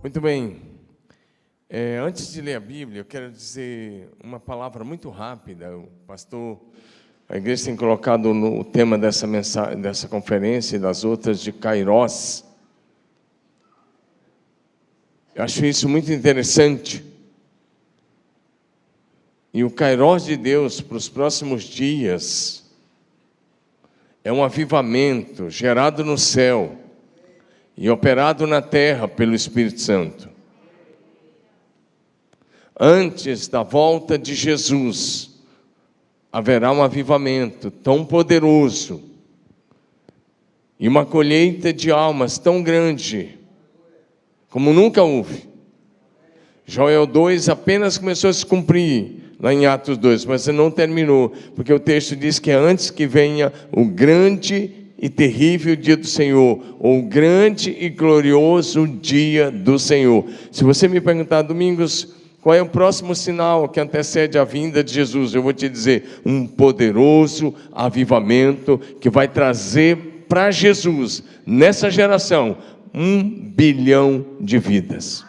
Muito bem. Antes de ler a Bíblia, eu quero dizer uma palavra muito rápida. O pastor, a igreja tem colocado no tema dessa mensagem, dessa conferência e das outras de Kairós. Eu acho isso muito interessante. E o Kairós de Deus para os próximos dias é um avivamento gerado no céu e operado na terra pelo Espírito Santo. Antes da volta de Jesus, haverá um avivamento tão poderoso e uma colheita de almas tão grande como nunca houve. Joel 2 apenas começou a se cumprir lá em Atos 2, mas não terminou, porque o texto diz que é antes que venha o grande e terrível dia do Senhor, ou o grande e glorioso dia do Senhor. Se você me perguntar, Domingos, qual é o próximo sinal que antecede a vinda de Jesus? Eu vou te dizer, um poderoso avivamento que vai trazer para Jesus, nessa geração, 1 bilhão de vidas.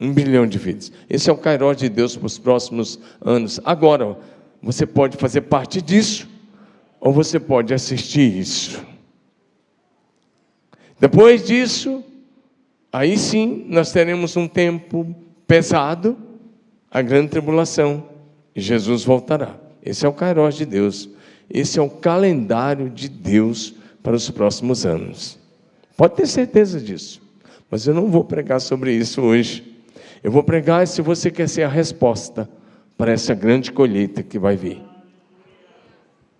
1 bilhão de vidas. Esse é o Kairós de Deus para os próximos anos. Agora, você pode fazer parte disso, ou você pode assistir isso. Depois disso, aí sim, nós teremos um tempo pesado, a grande tribulação, e Jesus voltará. Esse é o Kairós de Deus. Esse é o calendário de Deus para os próximos anos. Pode ter certeza disso. Mas eu não vou pregar sobre isso hoje. Eu vou pregar se você quer ser a resposta para essa grande colheita que vai vir.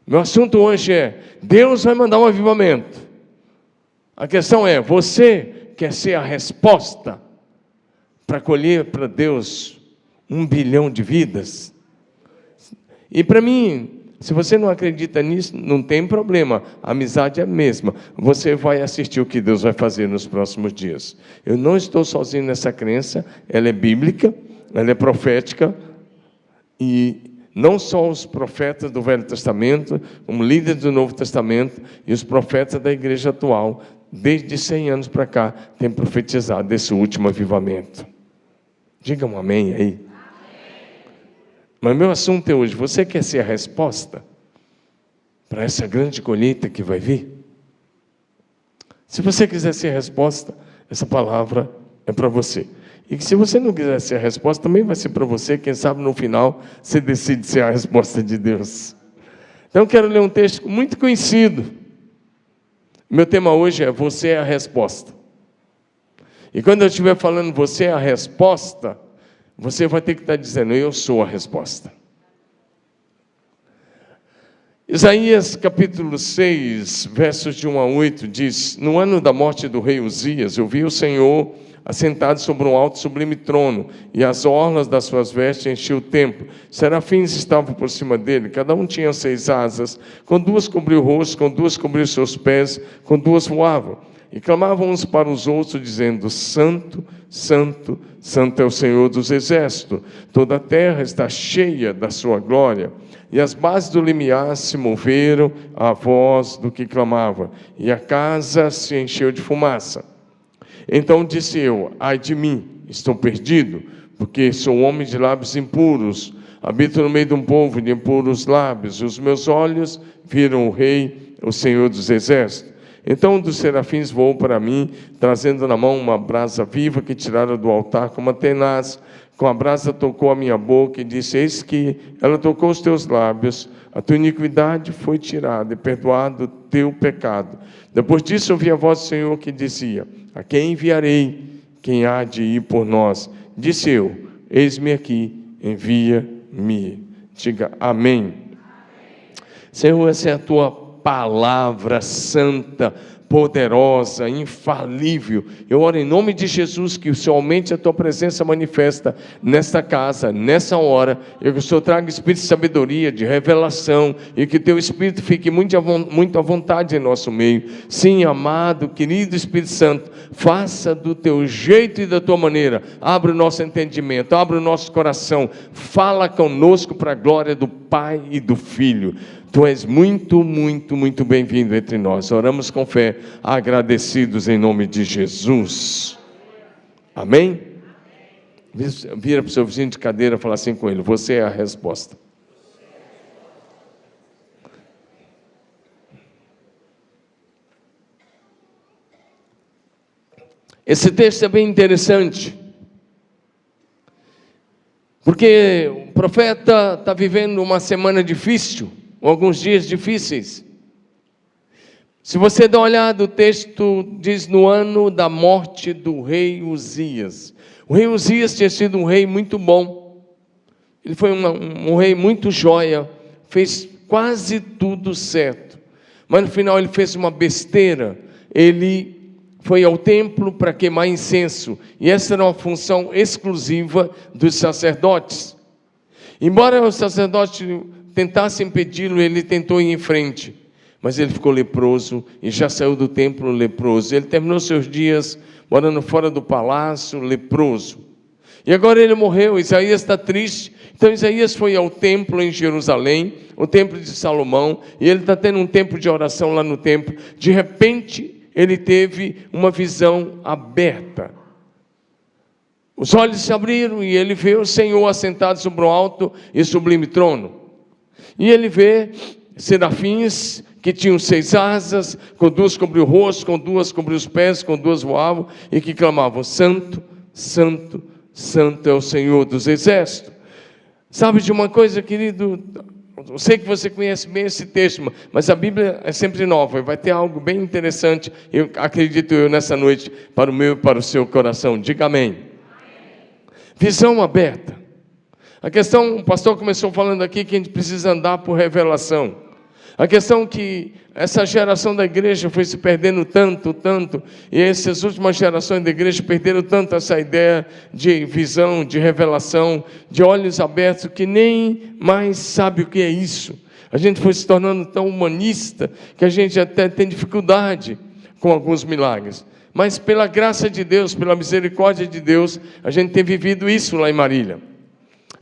Meu assunto hoje é: Deus vai mandar um avivamento. A questão é: você quer ser a resposta para colher para Deus 1 bilhão de vidas? E para mim, se você não acredita nisso, não tem problema, a amizade é a mesma. Você vai assistir o que Deus vai fazer nos próximos dias. Eu não estou sozinho nessa crença, ela é bíblica, ela é profética, e não só os profetas do Velho Testamento, como líderes do Novo Testamento, e os profetas da igreja atual, desde 100 anos para cá, têm profetizado esse último avivamento. Diga um amém aí. Mas meu assunto é hoje: você quer ser a resposta para essa grande colheita que vai vir? Se você quiser ser a resposta, essa palavra é para você. E que se você não quiser ser a resposta, também vai ser para você. Quem sabe no final você decide ser a resposta de Deus. Então eu quero ler um texto muito conhecido. Meu tema hoje é: você é a resposta. E quando eu estiver falando você é a resposta, você vai ter que estar dizendo: eu sou a resposta. Isaías capítulo 6, versos de 1 a 8 diz: no ano da morte do rei Uzias, eu vi o Senhor assentado sobre um alto e sublime trono, e as orlas das suas vestes enchiam o templo. Serafins estavam por cima dele, cada um tinha 6 asas, com 2 cobriu o rosto, com 2 cobriu seus pés, com 2 voavam. E clamavam uns para os outros, dizendo: Santo, Santo, Santo é o Senhor dos exércitos, toda a terra está cheia da sua glória. E as bases do limiar se moveram à voz do que clamava, e a casa se encheu de fumaça. Então disse eu: ai de mim, estou perdido, porque sou homem de lábios impuros, habito no meio de um povo de impuros lábios, e os meus olhos viram o Rei, o Senhor dos exércitos. Então um dos serafins voou para mim, trazendo na mão uma brasa viva que tirara do altar com uma tenaz. Com a brasa tocou a minha boca e disse: eis que ela tocou os teus lábios, a tua iniquidade foi tirada e perdoado o teu pecado. Depois disso ouvi a voz do Senhor que dizia: a quem enviarei? Quem há de ir por nós? Disse eu: eis-me aqui, envia-me. Diga amém. Senhor, essa é a tua palavra santa, poderosa, infalível. Eu oro em nome de Jesus que o Senhor aumente a tua presença manifesta nesta casa, nessa hora. Eu que o Senhor traga espírito de sabedoria, de revelação, e que teu espírito fique muito à vontade em nosso meio. Sim, amado, querido Espírito Santo, faça do teu jeito e da tua maneira. Abre o nosso entendimento, abre o nosso coração, fala conosco para a glória do Pai e do Filho. Tu és muito, muito, muito bem-vindo entre nós. Oramos com fé, agradecidos em nome de Jesus. Amém? Vira para o seu vizinho de cadeira e fala assim com ele: você é a resposta. Esse texto é bem interessante, porque o profeta está vivendo uma semana difícil, alguns dias difíceis. Se você dá uma olhada, o texto diz no ano da morte do rei Uzias. O rei Uzias tinha sido um rei muito bom, ele foi um rei muito joia, fez quase tudo certo, mas no final ele fez uma besteira. Ele foi ao templo para queimar incenso, e essa era uma função exclusiva dos sacerdotes. Embora os sacerdotes tentassem impedi-lo, ele tentou ir em frente, mas ele ficou leproso e já saiu do templo leproso. Ele terminou seus dias morando fora do palácio, leproso. E agora ele morreu. Isaías está triste. Então Isaías foi ao templo em Jerusalém, o templo de Salomão, e ele está tendo um tempo de oração lá no templo. De repente, ele teve uma visão aberta. Os olhos se abriram e ele vê o Senhor assentado sobre um alto e sublime trono. E ele vê serafins que tinham 6 asas, com 2 cobriam o rosto, com 2 cobriam os pés, com 2 voavam, e que clamavam: Santo, Santo, Santo é o Senhor dos exércitos. Sabe de uma coisa, querido? Eu sei que você conhece bem esse texto, mas a Bíblia é sempre nova, e vai ter algo bem interessante, eu acredito nessa noite, para o meu e para o seu coração. Diga amém. Visão aberta. A questão, o pastor começou falando aqui que a gente precisa andar por revelação. A questão que essa geração da igreja foi se perdendo tanto, e essas últimas gerações da igreja perderam tanto essa ideia de visão, de revelação, de olhos abertos, que nem mais sabe o que é isso. A gente foi se tornando tão humanista que a gente até tem dificuldade com alguns milagres. Mas pela graça de Deus, pela misericórdia de Deus, a gente tem vivido isso lá em Marília.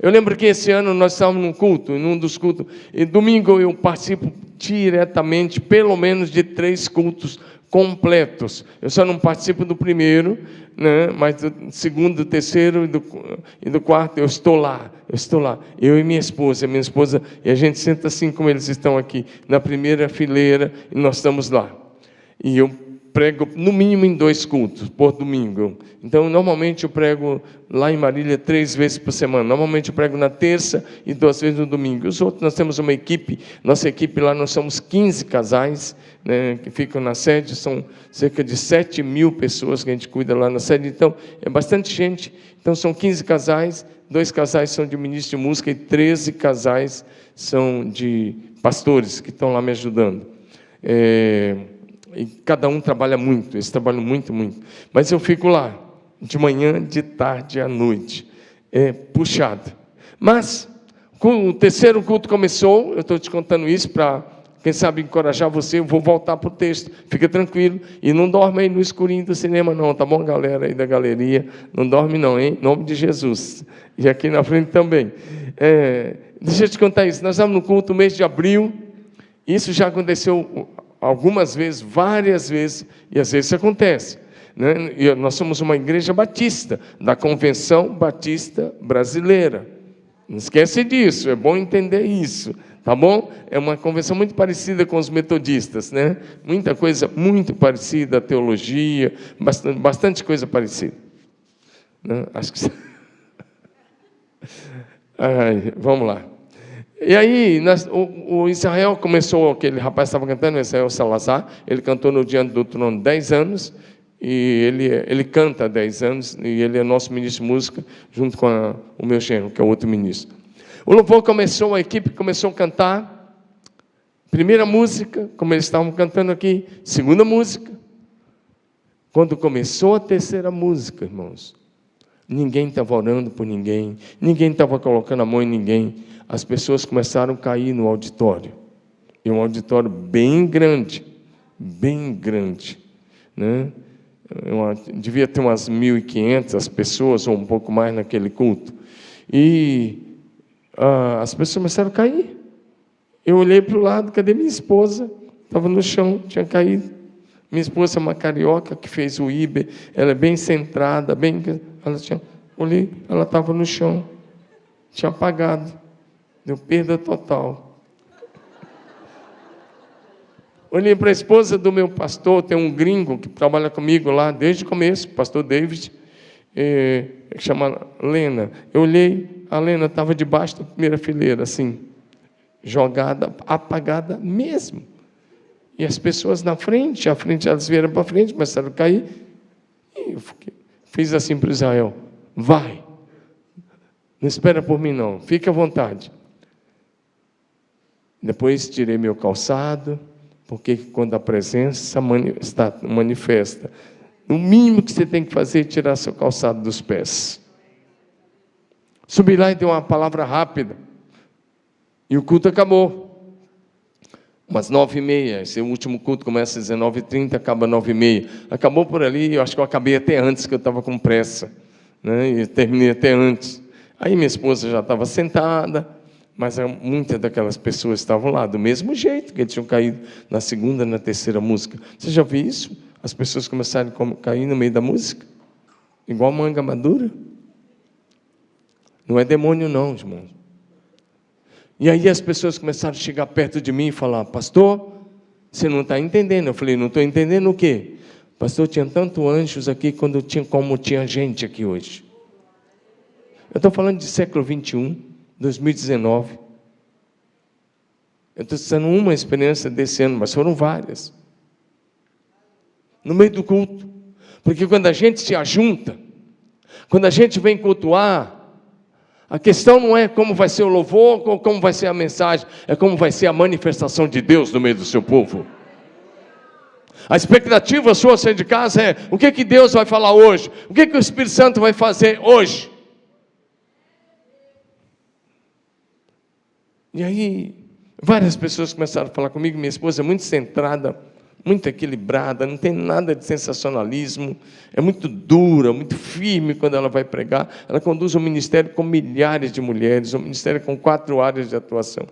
Eu lembro que esse ano nós estávamos num culto, num dos cultos, e domingo eu participo diretamente, pelo menos de 3 cultos completos. Eu só não participo do primeiro, né, mas do segundo, do terceiro e do quarto eu estou lá. Eu e minha esposa, e a gente senta assim como eles estão aqui, na primeira fileira, e nós estamos lá. E eu prego no mínimo em 2 cultos por domingo. Então, normalmente eu prego lá em Marília 3 vezes por semana. Normalmente eu prego na terça e 2 vezes no domingo. Os outros, nós temos uma equipe. Nossa equipe lá, nós somos 15 casais, né, que ficam na sede. São cerca de 7.000 pessoas que a gente cuida lá na sede. Então, é bastante gente. Então, são 15 casais. 2 casais são de ministro de música e 13 casais são de pastores que estão lá me ajudando. E cada um trabalha muito, eles trabalham muito, muito. Mas eu fico lá, de manhã, de tarde, à noite. É puxado. Mas, o terceiro culto começou, eu estou te contando isso para, quem sabe, encorajar você. Eu vou voltar para o texto, fica tranquilo. E não dorme aí no escurinho do cinema não, tá bom, galera aí da galeria? Não dorme não, hein? Em nome de Jesus. E aqui na frente também. Deixa eu te contar isso. Nós estamos no culto no mês de abril. Isso já aconteceu algumas vezes, várias vezes, e às vezes isso acontece, né? E nós somos uma igreja batista, da Convenção Batista Brasileira. Não esquece disso, é bom entender isso, tá bom? É uma convenção muito parecida com os metodistas, né? Muita coisa muito parecida, a teologia, bastante coisa parecida, né? Acho que... vamos lá. E aí, o Israel começou, aquele rapaz estava cantando, Israel Salazar, ele cantou no Diante do Trono 10 anos, e ele canta há 10 anos, e ele é nosso ministro de música, junto com o meu genro, que é o outro ministro. O louvor começou, a equipe começou a cantar, primeira música, como eles estavam cantando aqui, segunda música. Quando começou a terceira música, irmãos, ninguém estava orando por ninguém, ninguém estava colocando a mão em ninguém. As pessoas começaram a cair no auditório. E um auditório bem grande, né? Devia ter umas 1.500 pessoas, ou um pouco mais naquele culto. E as pessoas começaram a cair. Eu olhei para o lado, cadê minha esposa? Estava no chão, tinha caído. Minha esposa é uma carioca que fez o IBE, ela é bem centrada, olhei, ela estava no chão, tinha apagado, deu perda total. Olhei para a esposa do meu pastor, tem um gringo que trabalha comigo lá desde o começo, o pastor David, que chama Lena. Eu olhei, a Lena estava debaixo da primeira fileira, assim, jogada, apagada mesmo. E as pessoas na frente, elas vieram para frente, começaram a cair. E eu fiz assim para Israel: vai, não espera por mim não, fique à vontade. Depois tirei meu calçado, porque quando a presença está manifesta, o mínimo que você tem que fazer é tirar seu calçado dos pés. Subi lá e dei uma palavra rápida. E o culto acabou. Umas 9h30, esse último culto começa às 19h30, acaba às 9h30. Acabou por ali, eu acho que eu acabei até antes, que eu estava com pressa, né? E terminei até antes. Aí minha esposa já estava sentada, mas muitas daquelas pessoas estavam lá, do mesmo jeito que eles tinham caído na segunda, na terceira música. Você já viu isso? As pessoas começaram a cair no meio da música? Igual manga madura? Não é demônio não, irmão. E aí as pessoas começaram a chegar perto de mim e falar: pastor, você não está entendendo. Eu falei: não estou entendendo o quê? Pastor, tinha tantos anjos aqui como tinha gente aqui hoje. Eu estou falando de século 21, 2019. Eu estou citando uma experiência desse ano, mas foram várias. No meio do culto. Porque quando a gente se ajunta, quando a gente vem cultuar, a questão não é como vai ser o louvor, ou como vai ser a mensagem, é como vai ser a manifestação de Deus no meio do seu povo. A expectativa sua sair de casa é: o que Deus vai falar hoje? O que o Espírito Santo vai fazer hoje? E aí, várias pessoas começaram a falar comigo. Minha esposa é muito centrada, muito equilibrada, não tem nada de sensacionalismo, é muito dura, muito firme quando ela vai pregar. Ela conduz um ministério com milhares de mulheres, um ministério com 4 áreas de atuação.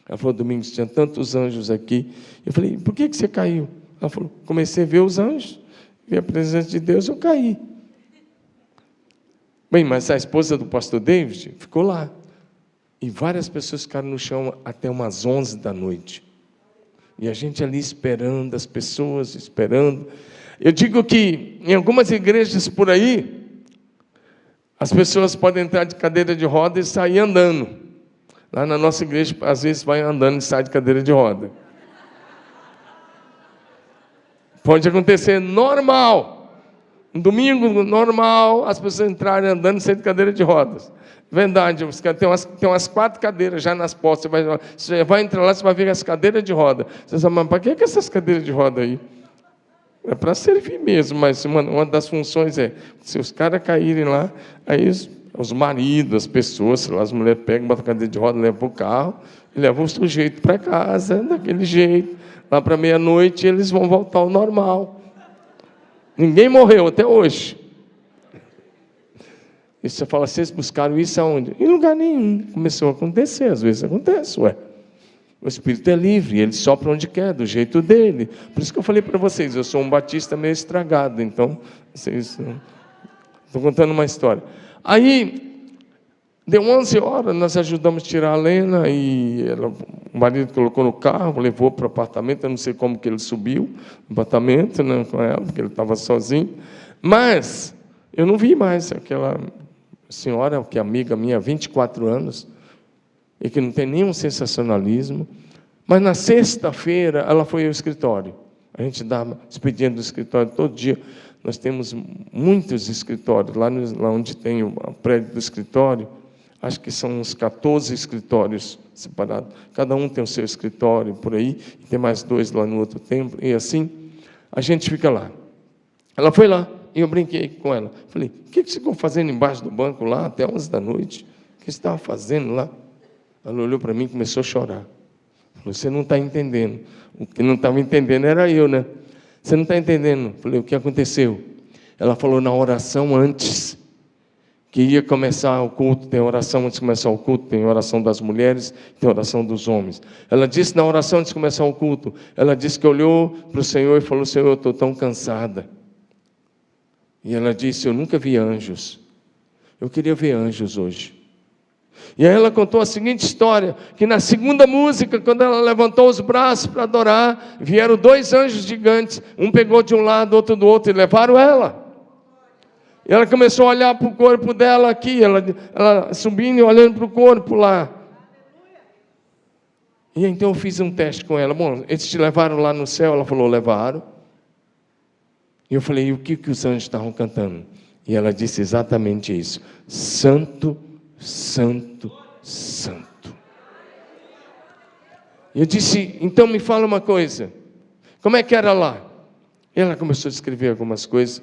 Ela falou: Domingos, tinha tantos anjos aqui. Eu falei: por que você caiu? Ela falou: comecei a ver os anjos, vi a presença de Deus, eu caí. Bem, mas a esposa do pastor David ficou lá. E várias pessoas ficaram no chão até umas 11 da noite. E a gente ali esperando, as pessoas esperando. Eu digo que em algumas igrejas por aí, as pessoas podem entrar de cadeira de roda e sair andando. Lá na nossa igreja, às vezes vai andando e sai de cadeira de roda. Pode acontecer normal. Um domingo normal, as pessoas entrarem andando e sair de cadeira de rodas. Verdade, tem umas 4 cadeiras já nas portas. Você vai entrar lá, você vai ver as cadeiras de roda. Você sabe: mas para que essas cadeiras de roda aí? É para servir mesmo, mas uma das funções é: se os caras caírem lá, aí os maridos, as pessoas, sei lá, as mulheres pegam, botam a cadeira de roda, levam para o carro, e levam o sujeito para casa, daquele jeito. Lá para meia-noite eles vão voltar ao normal. Ninguém morreu até hoje. E você fala: vocês buscaram isso aonde? Em lugar nenhum. Começou a acontecer, às vezes acontece, ué. O Espírito é livre, ele sopra onde quer, do jeito dele. Por isso que eu falei para vocês, eu sou um batista meio estragado, então, vocês... Estou contando uma história. Aí, deu 11 horas, nós ajudamos a tirar a Lena, e o marido colocou no carro, levou para o apartamento. Eu não sei como que ele subiu no apartamento, né, com ela, porque ele estava sozinho. Mas eu não vi mais aquela senhora, que é amiga minha há 24 anos, e que não tem nenhum sensacionalismo. Mas na sexta-feira ela foi ao escritório. A gente dá expediente do escritório todo dia. Nós temos muitos escritórios. Lá onde tem o prédio do escritório, acho que são uns 14 escritórios separados. Cada um tem o seu escritório por aí, e tem mais 2 lá no outro templo. E assim, a gente fica lá. Ela foi lá, e eu brinquei com ela. Falei: o que você ficou fazendo embaixo do banco lá até 11 da noite? O que você estava fazendo lá? Ela olhou para mim e começou a chorar. Falou: você não está entendendo. O que não estava entendendo era eu, né? Você não está entendendo. Falei: o que aconteceu? Ela falou: na oração antes, que ia começar o culto, tem oração antes de começar o culto, tem oração das mulheres, tem oração dos homens. Ela disse na oração antes de começar o culto, ela disse que olhou para o Senhor e falou: Senhor, eu estou tão cansada. E ela disse: eu nunca vi anjos, eu queria ver anjos hoje. E aí ela contou a seguinte história, que na segunda música, quando ela levantou os braços para adorar, vieram 2 anjos gigantes, um pegou de um lado, outro do outro, e levaram ela. E ela começou a olhar para o corpo dela aqui, ela subindo e olhando para o corpo lá. E então eu fiz um teste com ela. Bom, eles te levaram lá no céu? Ela falou: levaram. E eu falei: e o que os anjos estavam cantando? E ela disse exatamente isso: Santo, Santo, Santo. E eu disse: então me fala uma coisa, como é que era lá? E ela começou a escrever algumas coisas.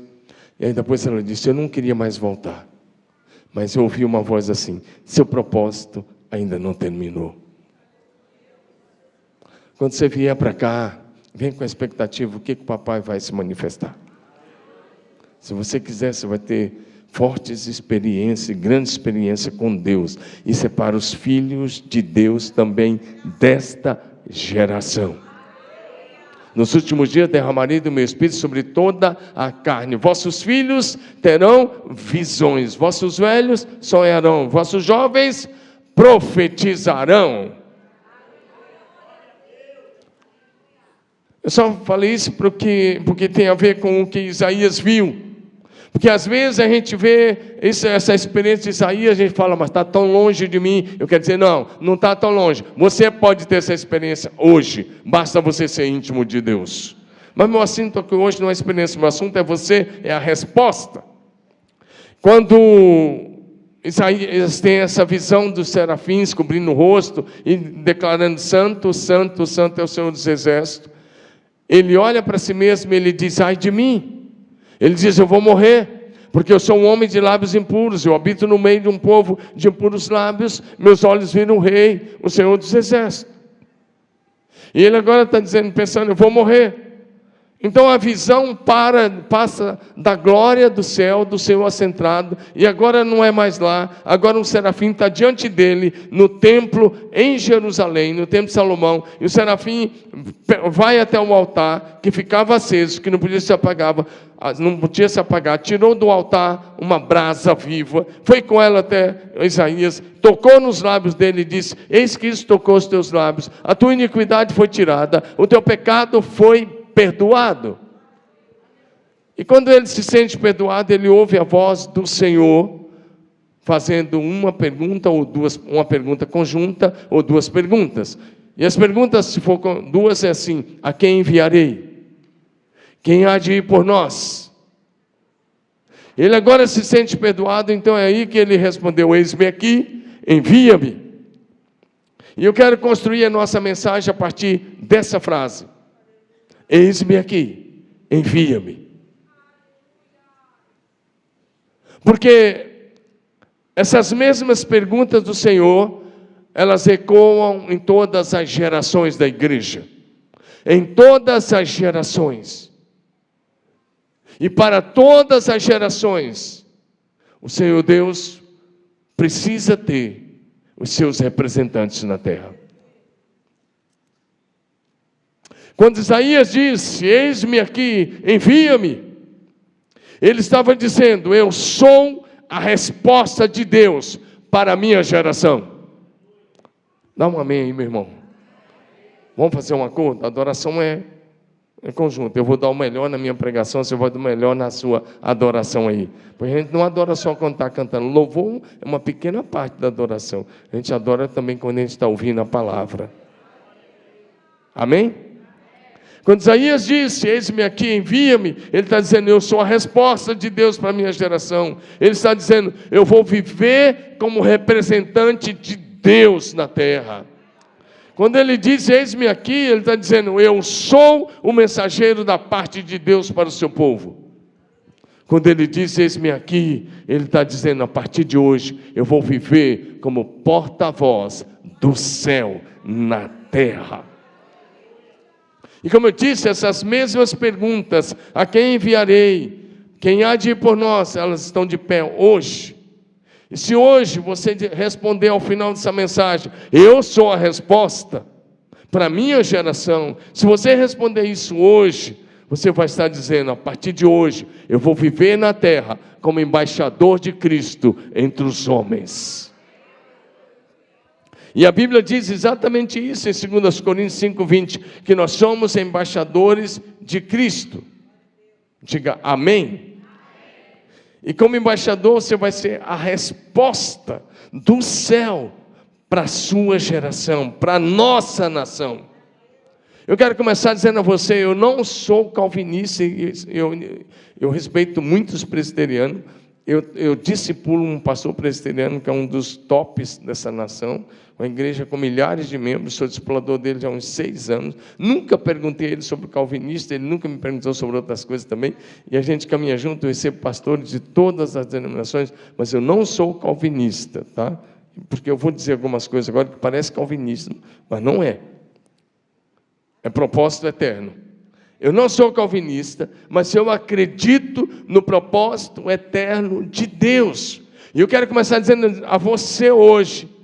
E aí depois ela disse: eu não queria mais voltar, mas eu ouvi uma voz assim: seu propósito ainda não terminou. Quando você vier para cá, vem com a expectativa, o que o papai vai se manifestar. Se você quiser, você vai ter fortes experiências, grande experiência com Deus. Isso é para os filhos de Deus também desta geração. Nos últimos dias derramarei do meu Espírito sobre toda a carne. Vossos filhos terão visões, vossos velhos sonharão, vossos jovens profetizarão. Eu só falei isso porque tem a ver com o que Isaías viu. Porque às vezes a gente vê essa experiência de Isaías, a gente fala: mas está tão longe de mim. Eu quero dizer, não está tão longe. Você pode ter essa experiência hoje, basta você ser íntimo de Deus. Mas meu assunto aqui hoje não é experiência, meu assunto é você, é a resposta. Quando Isaías tem essa visão dos serafins cobrindo o rosto e declarando: Santo, Santo, Santo é o Senhor dos Exércitos, ele olha para si mesmo e ele diz: ai de mim. Ele diz: eu vou morrer, porque eu sou um homem de lábios impuros, eu habito no meio de um povo de impuros lábios, meus olhos viram o Rei, o Senhor dos Exércitos. E ele agora está dizendo, pensando: eu vou morrer. Então a visão passa da glória do céu, do Senhor assentado, e agora não é mais lá, agora um serafim está diante dele, no templo em Jerusalém, no templo de Salomão, e o serafim vai até o altar, que ficava aceso, que não podia se apagar, tirou do altar uma brasa viva, foi com ela até Isaías, tocou nos lábios dele e disse: eis que isso tocou os teus lábios, a tua iniquidade foi tirada, o teu pecado foi perdoado. E quando ele se sente perdoado, ele ouve a voz do Senhor fazendo uma pergunta ou duas, uma pergunta conjunta ou duas perguntas. E as perguntas, se for duas, é assim: a quem enviarei? Quem há de ir por nós? Ele agora se sente perdoado, então é aí que ele respondeu: eis-me aqui, envia-me. E eu quero construir a nossa mensagem a partir dessa frase: eis-me aqui, envia-me. Porque essas mesmas perguntas do Senhor, elas ecoam em todas as gerações da igreja. Em todas as gerações. E para todas as gerações, o Senhor Deus precisa ter os seus representantes na terra. Quando Isaías disse: eis-me aqui, envia-me, ele estava dizendo: eu sou a resposta de Deus para a minha geração. Dá um amém aí, meu irmão. Vamos fazer um acordo? A adoração é conjunto. Eu vou dar o melhor na minha pregação, você vai dar o melhor na sua adoração aí. Porque a gente não adora só quando está cantando. Louvor é uma pequena parte da adoração. A gente adora também quando a gente está ouvindo a palavra. Amém? Quando Isaías disse: eis-me aqui, envia-me, ele está dizendo: eu sou a resposta de Deus para a minha geração. Ele está dizendo: eu vou viver como representante de Deus na terra. Quando ele diz: eis-me aqui, ele está dizendo: eu sou o mensageiro da parte de Deus para o seu povo. Quando ele diz: eis-me aqui, ele está dizendo: a partir de hoje, eu vou viver como porta-voz do céu na terra. E como eu disse, essas mesmas perguntas: a quem enviarei? Quem há de ir por nós? Elas estão de pé hoje. E se hoje você responder ao final dessa mensagem, eu sou a resposta para a minha geração, se você responder isso hoje, você vai estar dizendo, a partir de hoje, eu vou viver na terra como embaixador de Cristo entre os homens. E a Bíblia diz exatamente isso em 2 Coríntios 5:20, que nós somos embaixadores de Cristo. Diga amém. E como embaixador, você vai ser a resposta do céu para a sua geração, para a nossa nação. Eu quero começar dizendo a você, eu não sou calvinista, eu respeito muitos presbiterianos, eu discipulo um pastor presbiteriano que é um dos tops dessa nação, uma igreja com milhares de membros, sou discipulador dele já há uns 6 anos, nunca perguntei a ele sobre o calvinista, ele nunca me perguntou sobre outras coisas também, e a gente caminha junto, eu recebo pastores de todas as denominações, mas eu não sou calvinista, tá? Porque eu vou dizer algumas coisas agora que parece calvinista, mas não é. É propósito eterno. Eu não sou calvinista, mas eu acredito no propósito eterno de Deus. E eu quero começar dizendo a você hoje,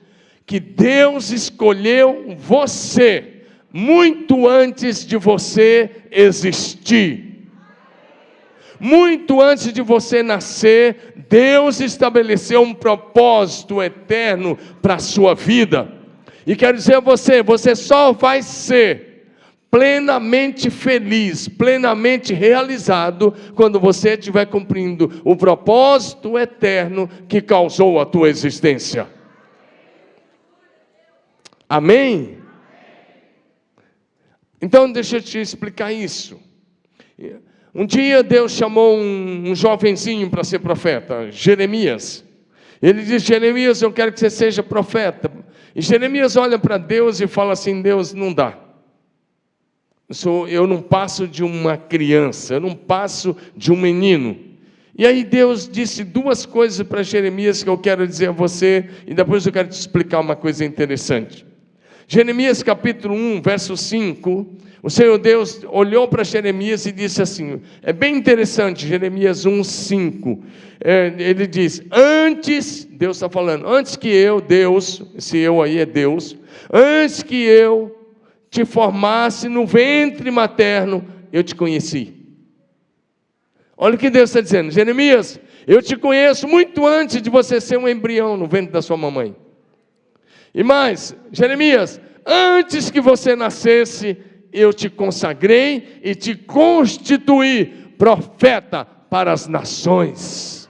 que Deus escolheu você, muito antes de você existir. Muito antes de você nascer, Deus estabeleceu um propósito eterno para a sua vida. E quero dizer a você, você só vai ser plenamente feliz, plenamente realizado, quando você estiver cumprindo o propósito eterno que causou a tua existência. Amém? Então deixa eu te explicar isso. Um dia Deus chamou um jovenzinho para ser profeta, Jeremias. Ele disse, Jeremias, eu quero que você seja profeta. E Jeremias olha para Deus e fala assim, Deus, não dá. Eu não passo de uma criança, eu não passo de um menino. E aí Deus disse 2 coisas para Jeremias que eu quero dizer a você, e depois eu quero te explicar uma coisa interessante. Jeremias capítulo 1, verso 5, o Senhor Deus olhou para Jeremias e disse assim, é bem interessante, Jeremias 1, 5, ele diz, antes, Deus está falando, antes que eu, Deus, esse eu aí é Deus, antes que eu te formasse no ventre materno, eu te conheci. Olha o que Deus está dizendo, Jeremias, eu te conheço muito antes de você ser um embrião no ventre da sua mamãe. E mais, Jeremias, antes que você nascesse, eu te consagrei e te constituí profeta para as nações.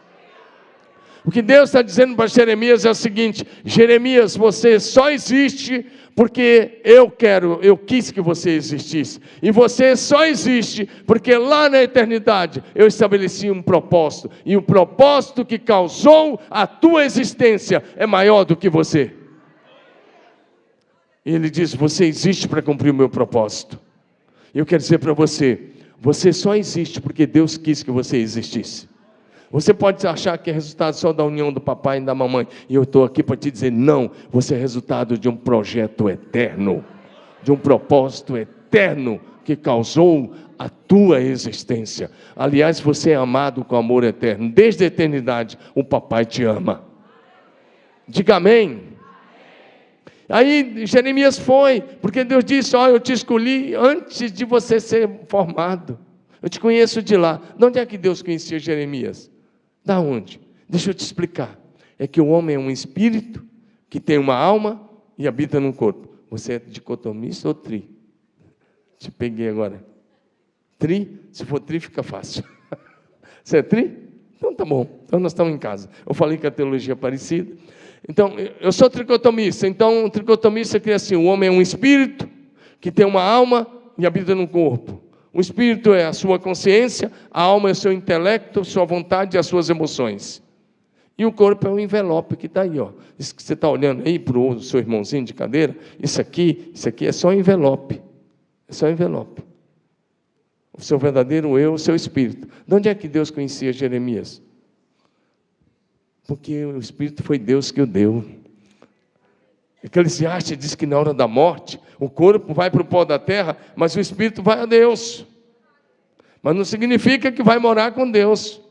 O que Deus está dizendo para Jeremias é o seguinte, Jeremias, você só existe porque eu quis que você existisse. E você só existe porque lá na eternidade eu estabeleci um propósito. E o propósito que causou a tua existência é maior do que você. E ele diz, você existe para cumprir o meu propósito. E eu quero dizer para você, você só existe porque Deus quis que você existisse. Você pode achar que é resultado só da união do papai e da mamãe. E eu estou aqui para te dizer, não. Você é resultado de um projeto eterno. De um propósito eterno que causou a tua existência. Aliás, você é amado com amor eterno. Desde a eternidade, o papai te ama. Diga amém. Aí Jeremias foi, porque Deus disse, eu te escolhi antes de você ser formado. Eu te conheço de lá. De onde é que Deus conhecia Jeremias? Da onde? Deixa eu te explicar. É que o homem é um espírito que tem uma alma e habita num corpo. Você é dicotomista ou tri? Te peguei agora. Tri? Se for tri, fica fácil. Você é tri? Então tá bom. Então nós estamos em casa. Eu falei que a teologia é parecida. Então, eu sou tricotomista. Então, o tricotomista cria assim, o homem é um espírito que tem uma alma e habita num corpo. O espírito é a sua consciência, a alma é o seu intelecto, sua vontade e as suas emoções. E o corpo é o envelope que está aí, ó. Isso que você está olhando aí para o seu irmãozinho de cadeira, isso aqui é só envelope. É só envelope. O seu verdadeiro eu, o seu espírito. De onde é que Deus conhecia Jeremias? Porque o espírito foi Deus que o deu. Eclesiastes diz que na hora da morte, o corpo vai para o pó da terra, mas o espírito vai a Deus. Mas não significa que vai morar com Deus.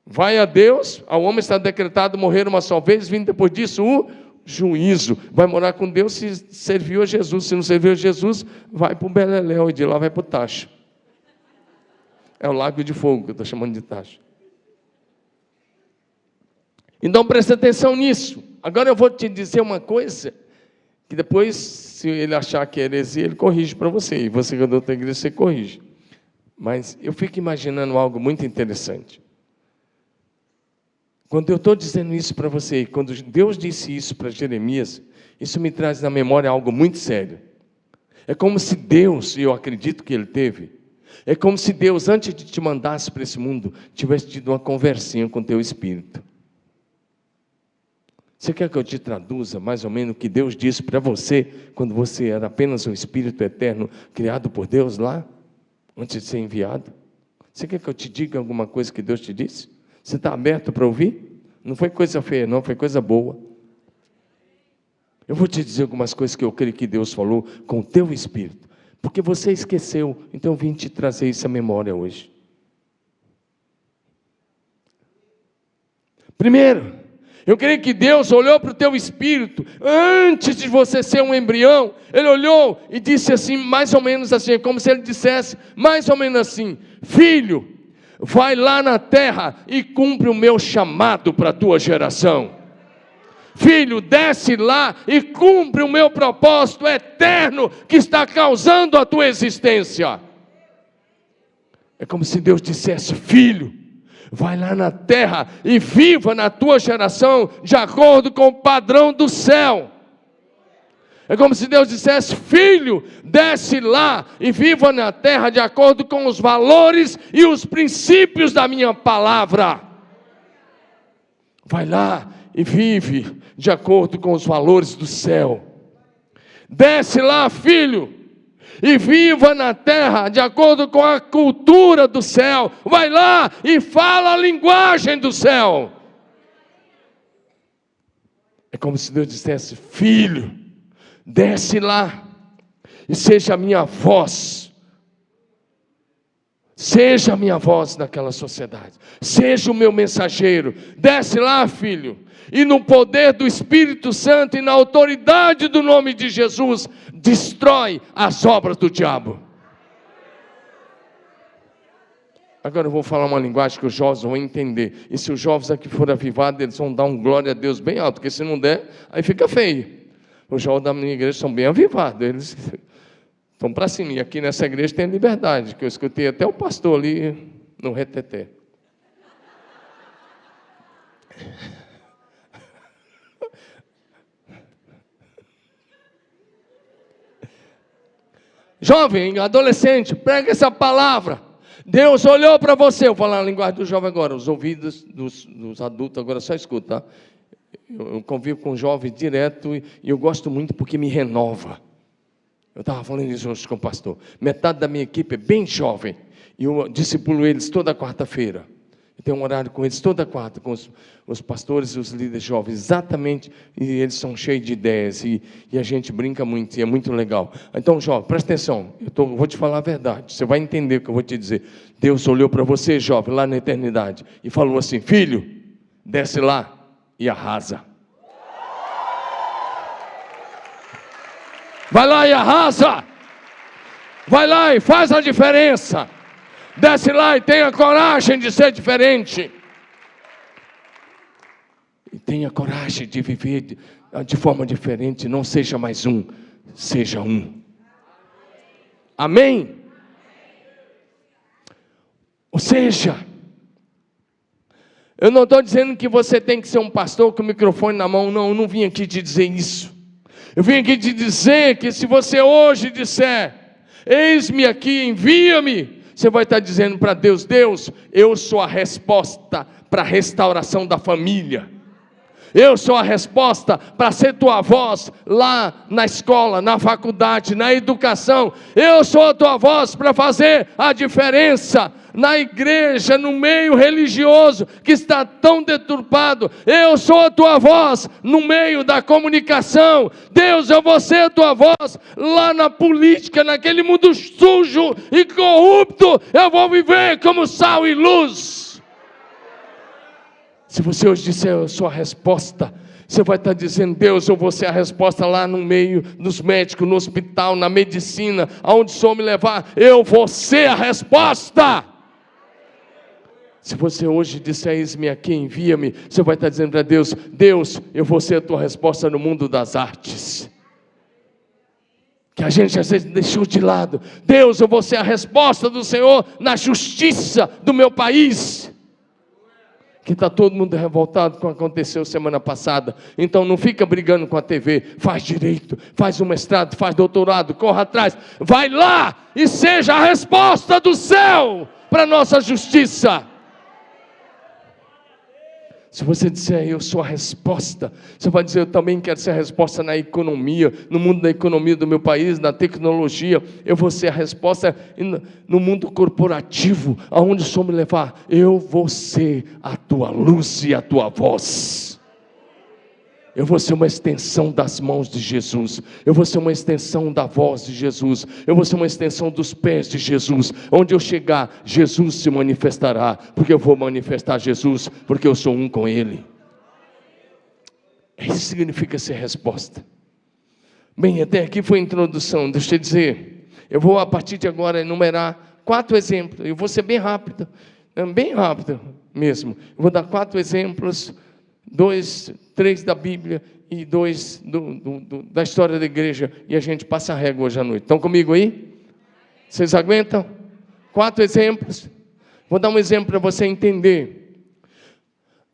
Vai a Deus, ao homem está decretado morrer uma só vez, vindo depois disso o juízo. Vai morar com Deus se serviu a Jesus. Se não serviu a Jesus, vai para o Beleléu e de lá vai para o Tacho. É o lago de fogo que eu estou chamando de Tacho. Então presta atenção nisso. Agora eu vou te dizer uma coisa, que depois, se ele achar que é heresia, ele corrige para você. E você que é da outra igreja, você corrige. Mas eu fico imaginando algo muito interessante. Quando eu estou dizendo isso para você, quando Deus disse isso para Jeremias, isso me traz na memória algo muito sério. É como se Deus, e eu acredito que Ele teve, é como se Deus, antes de te mandasse para esse mundo, tivesse tido uma conversinha com o teu espírito. Você quer que eu te traduza mais ou menos o que Deus disse para você, quando você era apenas um espírito eterno, criado por Deus lá, antes de ser enviado? Você quer que eu te diga alguma coisa que Deus te disse? Você está aberto para ouvir? Não foi coisa feia, não, foi coisa boa. Eu vou te dizer algumas coisas que eu creio que Deus falou com o teu espírito, porque você esqueceu, então eu vim te trazer isso à memória hoje. Primeiro, eu creio que Deus olhou para o teu espírito, antes de você ser um embrião, Ele olhou e disse assim, mais ou menos assim, como se Ele dissesse, mais ou menos assim, filho, vai lá na terra e cumpre o meu chamado para a tua geração. Filho, desce lá e cumpre o meu propósito eterno, que está causando a tua existência. É como se Deus dissesse, filho, vai lá na terra e viva na tua geração de acordo com o padrão do céu. É como se Deus dissesse, filho, desce lá e viva na terra de acordo com os valores e os princípios da minha palavra. Vai lá e vive de acordo com os valores do céu. Desce lá, filho, e viva na terra de acordo com a cultura do céu. Vai lá e fala a linguagem do céu. É como se Deus dissesse, filho, desce lá e seja a minha voz. Seja a minha voz naquela sociedade. Seja o meu mensageiro. Desce lá, filho, e no poder do Espírito Santo e na autoridade do nome de Jesus, destrói as obras do diabo. Agora eu vou falar uma linguagem que os jovens vão entender. E se os jovens aqui forem avivados, eles vão dar um glória a Deus bem alto, porque se não der, aí fica feio. Os jovens da minha igreja são bem avivados, eles estão para cima. E aqui nessa igreja tem liberdade, que eu escutei até o pastor ali no reteté. Jovem, adolescente, prega essa palavra. Deus olhou para você. Eu vou falar a linguagem do jovem agora. Os ouvidos dos adultos agora só escuta, tá? Eu convivo com jovens direto e eu gosto muito porque me renova. Eu estava falando isso hoje com o pastor. Metade da minha equipe é bem jovem. E eu discipulo eles toda quarta-feira. Eu tenho um horário com eles toda quarta, com os pastores e os líderes jovens, exatamente, e eles são cheios de ideias, e a gente brinca muito, e é muito legal. Então, jovem, presta atenção, vou te falar a verdade, você vai entender o que eu vou te dizer. Deus olhou para você, jovem, lá na eternidade, e falou assim, filho, desce lá e arrasa. Vai lá e arrasa. Vai lá e faz a diferença. Desce lá e tenha coragem de ser diferente. E tenha coragem de viver de forma diferente. Não seja mais um, seja um. Amém? Ou seja, eu não estou dizendo que você tem que ser um pastor com o microfone na mão. Não, eu não vim aqui te dizer isso. Eu vim aqui te dizer que se você hoje disser, eis-me aqui, envia-me, você vai estar dizendo para Deus, Deus, eu sou a resposta para a restauração da família. Eu sou a resposta para ser tua voz lá na escola, na faculdade, na educação. Eu sou a tua voz para fazer a diferença na igreja, no meio religioso que está tão deturpado. Eu sou a tua voz no meio da comunicação. Deus, eu vou ser a tua voz lá na política, naquele mundo sujo e corrupto. Eu vou viver como sal e luz. Se você hoje disser eu sou a resposta, você vai estar dizendo: Deus, eu vou ser a resposta lá no meio dos médicos, no hospital, na medicina, aonde o Senhor me levar, eu vou ser a resposta. Se você hoje disser: eis-me aqui, envia-me, você vai estar dizendo para Deus: Deus, eu vou ser a tua resposta no mundo das artes. Que a gente às vezes deixou de lado. Deus, eu vou ser a resposta do Senhor na justiça do meu país. Que está todo mundo revoltado com o que aconteceu semana passada. Então não fica brigando com a TV. Faz direito, faz um mestrado, faz doutorado, corra atrás. Vai lá e seja a resposta do céu para a nossa justiça. Se você disser eu sou a resposta, você vai dizer: eu também quero ser a resposta na economia, no mundo da economia do meu país, na tecnologia. Eu vou ser a resposta no mundo corporativo, aonde o Senhor me levar. Eu vou ser a tua luz e a tua voz. Eu vou ser uma extensão das mãos de Jesus. Eu vou ser uma extensão da voz de Jesus. Eu vou ser uma extensão dos pés de Jesus. Onde eu chegar, Jesus se manifestará. Porque eu vou manifestar Jesus, porque eu sou um com Ele. Isso significa ser resposta. Bem, até aqui foi a introdução. Deixa eu dizer, eu vou a partir de agora enumerar 4 exemplos. Eu vou ser bem rápido mesmo. Eu vou dar 4 exemplos, 2, 3 da Bíblia e 2 da história da igreja, e a gente passa a régua hoje à noite. Estão comigo aí? Vocês aguentam? 4 exemplos. Vou dar um exemplo para você entender.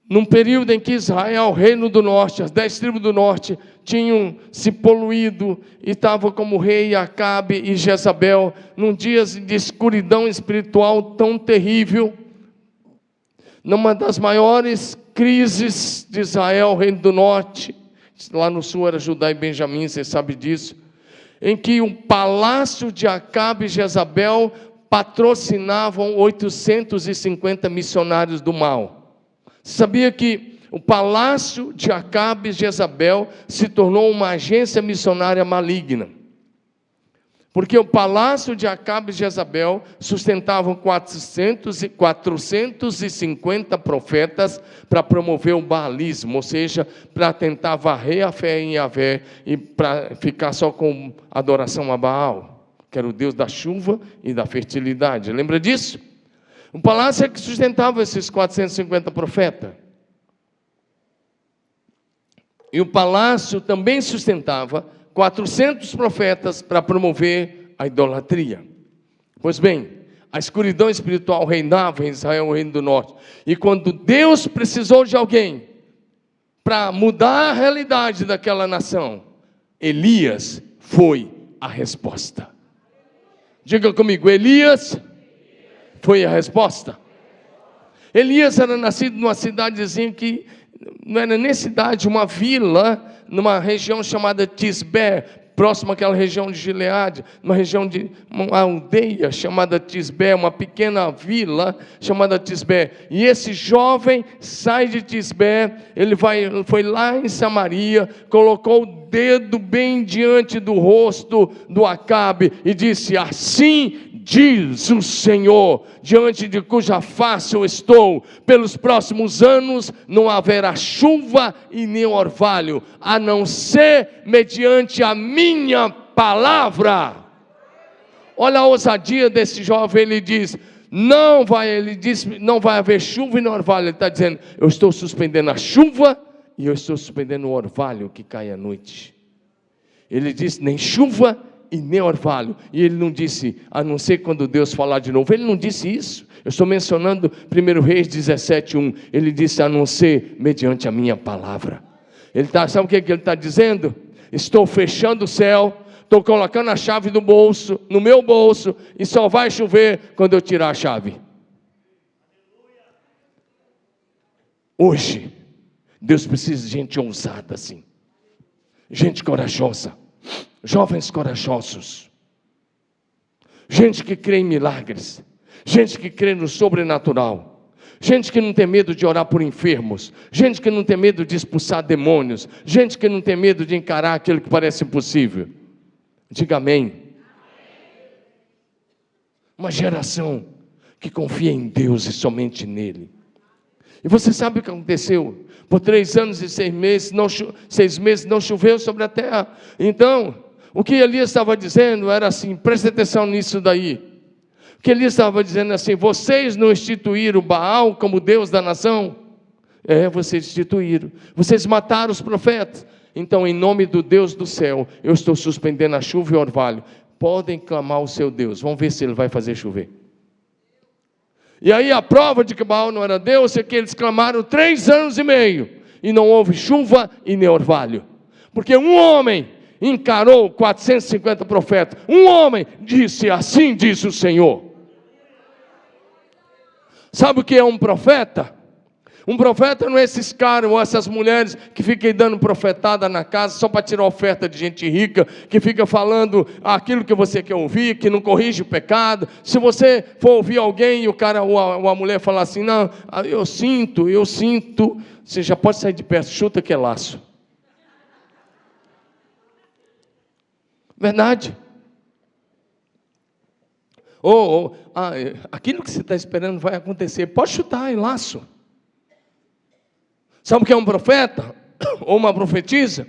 Num período em que Israel, o reino do norte, as 10 tribos do norte, tinham se poluído e estavam como rei Acabe e Jezabel, num dia de escuridão espiritual tão terrível, numa das maiores crises de Israel, reino do norte, lá no sul era Judá e Benjamim, você sabe disso, em que o palácio de Acabe e Jezabel patrocinavam 850 missionários do mal. Sabia que o palácio de Acabe e Jezabel se tornou uma agência missionária maligna? Porque o palácio de Acabe e Jezabel sustentavam 450 profetas para promover o baalismo, ou seja, para tentar varrer a fé em Yahvé e para ficar só com adoração a Baal, que era o Deus da chuva e da fertilidade. Lembra disso? O palácio é que sustentava esses 450 profetas. E o palácio também sustentava 400 profetas para promover a idolatria. Pois bem, a escuridão espiritual reinava em Israel, o reino do norte. E quando Deus precisou de alguém para mudar a realidade daquela nação, Elias foi a resposta. Diga comigo, Elias foi a resposta. Elias era nascido numa cidadezinha que não era nem cidade, uma vila, numa região chamada Tisbé, próximo àquela região de Gileade, uma região de uma aldeia chamada Tisbé, uma pequena vila chamada Tisbé. E esse jovem sai de Tisbé, ele foi lá em Samaria, colocou o dedo bem diante do rosto do Acabe e disse: assim diz o Senhor, diante de cuja face eu estou, pelos próximos anos não haverá chuva e nem orvalho, a não ser mediante a minha palavra. Olha a ousadia desse jovem, ele diz, não vai haver chuva e nem orvalho. Ele está dizendo, eu estou suspendendo a chuva e eu estou suspendendo o orvalho que cai à noite. Ele diz, nem chuva e nem orvalho. E ele não disse, a não ser quando Deus falar de novo. Ele não disse isso. Eu estou mencionando 1 Reis 17:1. Ele disse, a não ser mediante a minha palavra. Sabe o que ele está dizendo? Estou fechando o céu, estou colocando a chave no bolso, no meu bolso, e só vai chover quando eu tirar a chave. Hoje, Deus precisa de gente ousada assim. Gente corajosa. Jovens corajosos, gente que crê em milagres, gente que crê no sobrenatural, gente que não tem medo de orar por enfermos, gente que não tem medo de expulsar demônios, gente que não tem medo de encarar aquilo que parece impossível. Diga amém. Uma geração que confia em Deus e somente nele. E você sabe o que aconteceu? Por 3 anos e 6 meses, 6 meses não choveu sobre a terra. Então, o que Elias estava dizendo era assim, presta atenção nisso daí. O que Elias estava dizendo assim, vocês não instituíram Baal como Deus da nação? Vocês instituíram. Vocês mataram os profetas. Então, em nome do Deus do céu, eu estou suspendendo a chuva e o orvalho. Podem clamar o seu Deus. Vamos ver se ele vai fazer chover. E aí a prova de que Baal não era Deus é que eles clamaram 3 anos e meio. E não houve chuva e nem orvalho. Porque um homem encarou 450 profetas. Um homem disse, assim diz o Senhor. Sabe o que é um profeta? Um profeta não é esses caras ou essas mulheres que ficam dando profetada na casa só para tirar oferta de gente rica, que fica falando aquilo que você quer ouvir, que não corrige o pecado. Se você for ouvir alguém e o cara ou a mulher falar assim, não, eu sinto, você já pode sair de perto, chuta que é laço. Verdade. Aquilo que você está esperando vai acontecer, pode chutar, é laço. Sabe o que é um profeta? Ou uma profetisa?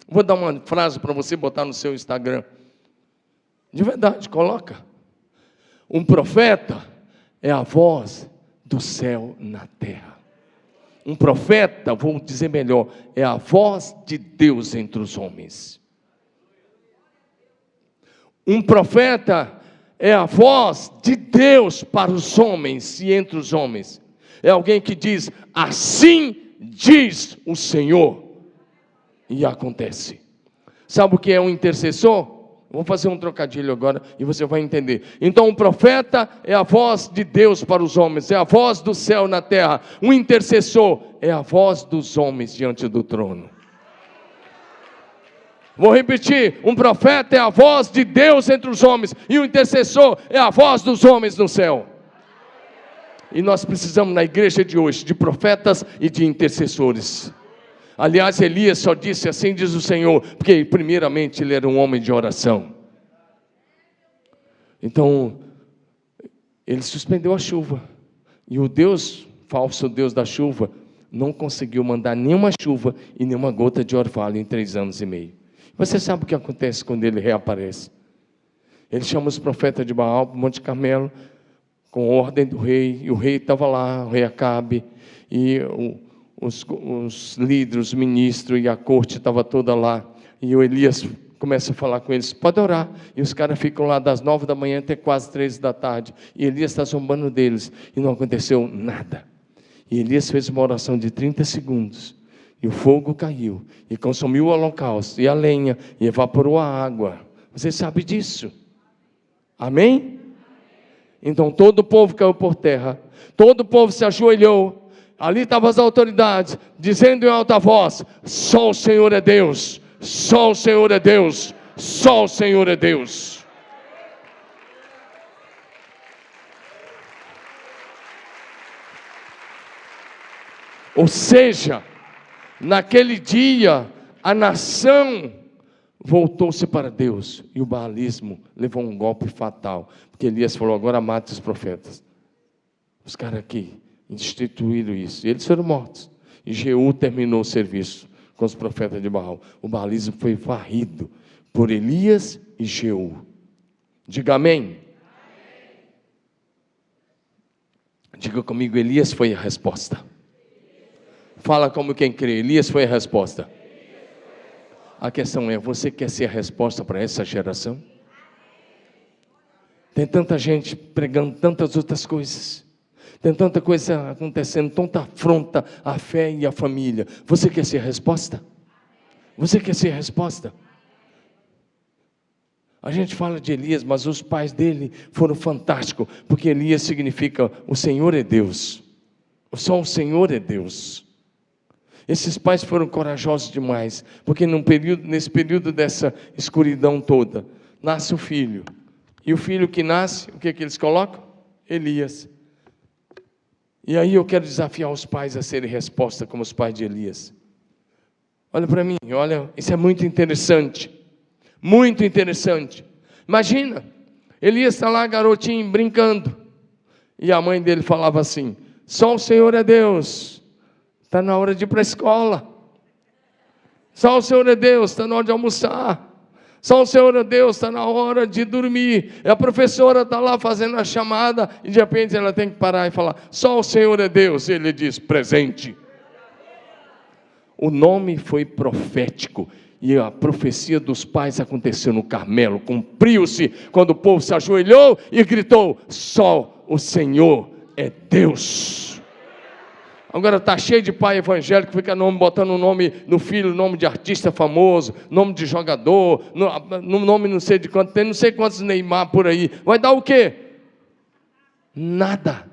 Vou dar uma frase para você botar no seu Instagram. De verdade, coloca. Um profeta é a voz do céu na terra. Um profeta, vou dizer melhor, é a voz de Deus entre os homens. Um profeta é a voz de Deus para os homens e entre os homens. É alguém que diz, assim diz o Senhor, e acontece. Sabe o que é um intercessor? Vou fazer um trocadilho agora e você vai entender. Então o profeta é a voz de Deus para os homens, é a voz do céu na terra. Um intercessor é a voz dos homens diante do trono. Vou repetir, um profeta é a voz de Deus entre os homens, e o intercessor é a voz dos homens no céu. E nós precisamos na igreja de hoje, de profetas e de intercessores. Aliás, Elias só disse, assim diz o Senhor, porque primeiramente ele era um homem de oração. Então, ele suspendeu a chuva. E o Deus, falso Deus da chuva, não conseguiu mandar nenhuma chuva e nenhuma gota de orvalho em 3 anos e meio. Você sabe o que acontece quando ele reaparece? Ele chama os profetas de Baal para o Monte Carmelo, com ordem do rei, e o rei estava lá, o rei Acabe, e os líderes, os ministros e a corte estava toda lá, e o Elias começa a falar com eles, pode orar, e os caras ficam lá das 9 da manhã até quase 3 da tarde, e Elias está zombando deles, e não aconteceu nada. E Elias fez uma oração de 30 segundos, e o fogo caiu, e consumiu o holocausto, e a lenha, e evaporou a água. Você sabe disso? Amém? Então todo o povo caiu por terra, todo o povo se ajoelhou, ali estavam as autoridades, dizendo em alta voz, só o Senhor é Deus, só o Senhor é Deus, só o Senhor é Deus. Ou seja, naquele dia, a nação voltou-se para Deus, e o baalismo levou um golpe fatal, porque Elias falou, agora mate os profetas. Os caras aqui instituíram isso, e eles foram mortos, e Jeú terminou o serviço com os profetas de Baal. O baalismo foi varrido por Elias e Jeú. Diga amém. Diga comigo, Elias foi a resposta. Fala como quem crê, Elias foi a resposta. A questão é, você quer ser a resposta para essa geração? Tem tanta gente pregando tantas outras coisas, tem tanta coisa acontecendo, tanta afronta à fé e à família. Você quer ser a resposta? Você quer ser a resposta? A gente fala de Elias, mas os pais dele foram fantásticos, porque Elias significa, o Senhor é Deus, só o Senhor é Deus. Esses pais foram corajosos demais, porque nesse período dessa escuridão toda, nasce o filho, e o filho que nasce, o que eles colocam? Elias. E aí eu quero desafiar os pais a serem resposta como os pais de Elias. Olha para mim, olha, isso é muito interessante, muito interessante. Imagina, Elias está lá, garotinho, brincando, e a mãe dele falava assim, Só o Senhor é Deus. Está na hora de ir para a escola. Só o Senhor é Deus, está na hora de almoçar. Só o Senhor é Deus, está na hora de dormir. E a professora está lá fazendo a chamada e de repente ela tem que parar e falar: só o Senhor é Deus. E ele diz: presente. O nome foi profético. E a profecia dos pais aconteceu no Carmelo. Cumpriu-se quando o povo se ajoelhou e gritou: só o Senhor é Deus. Agora está cheio de pai evangélico que fica botando o nome no filho, nome de artista famoso, nome de jogador, no nome não sei de quanto, tem não sei quantos Neymar por aí. Vai dar o quê? Nada.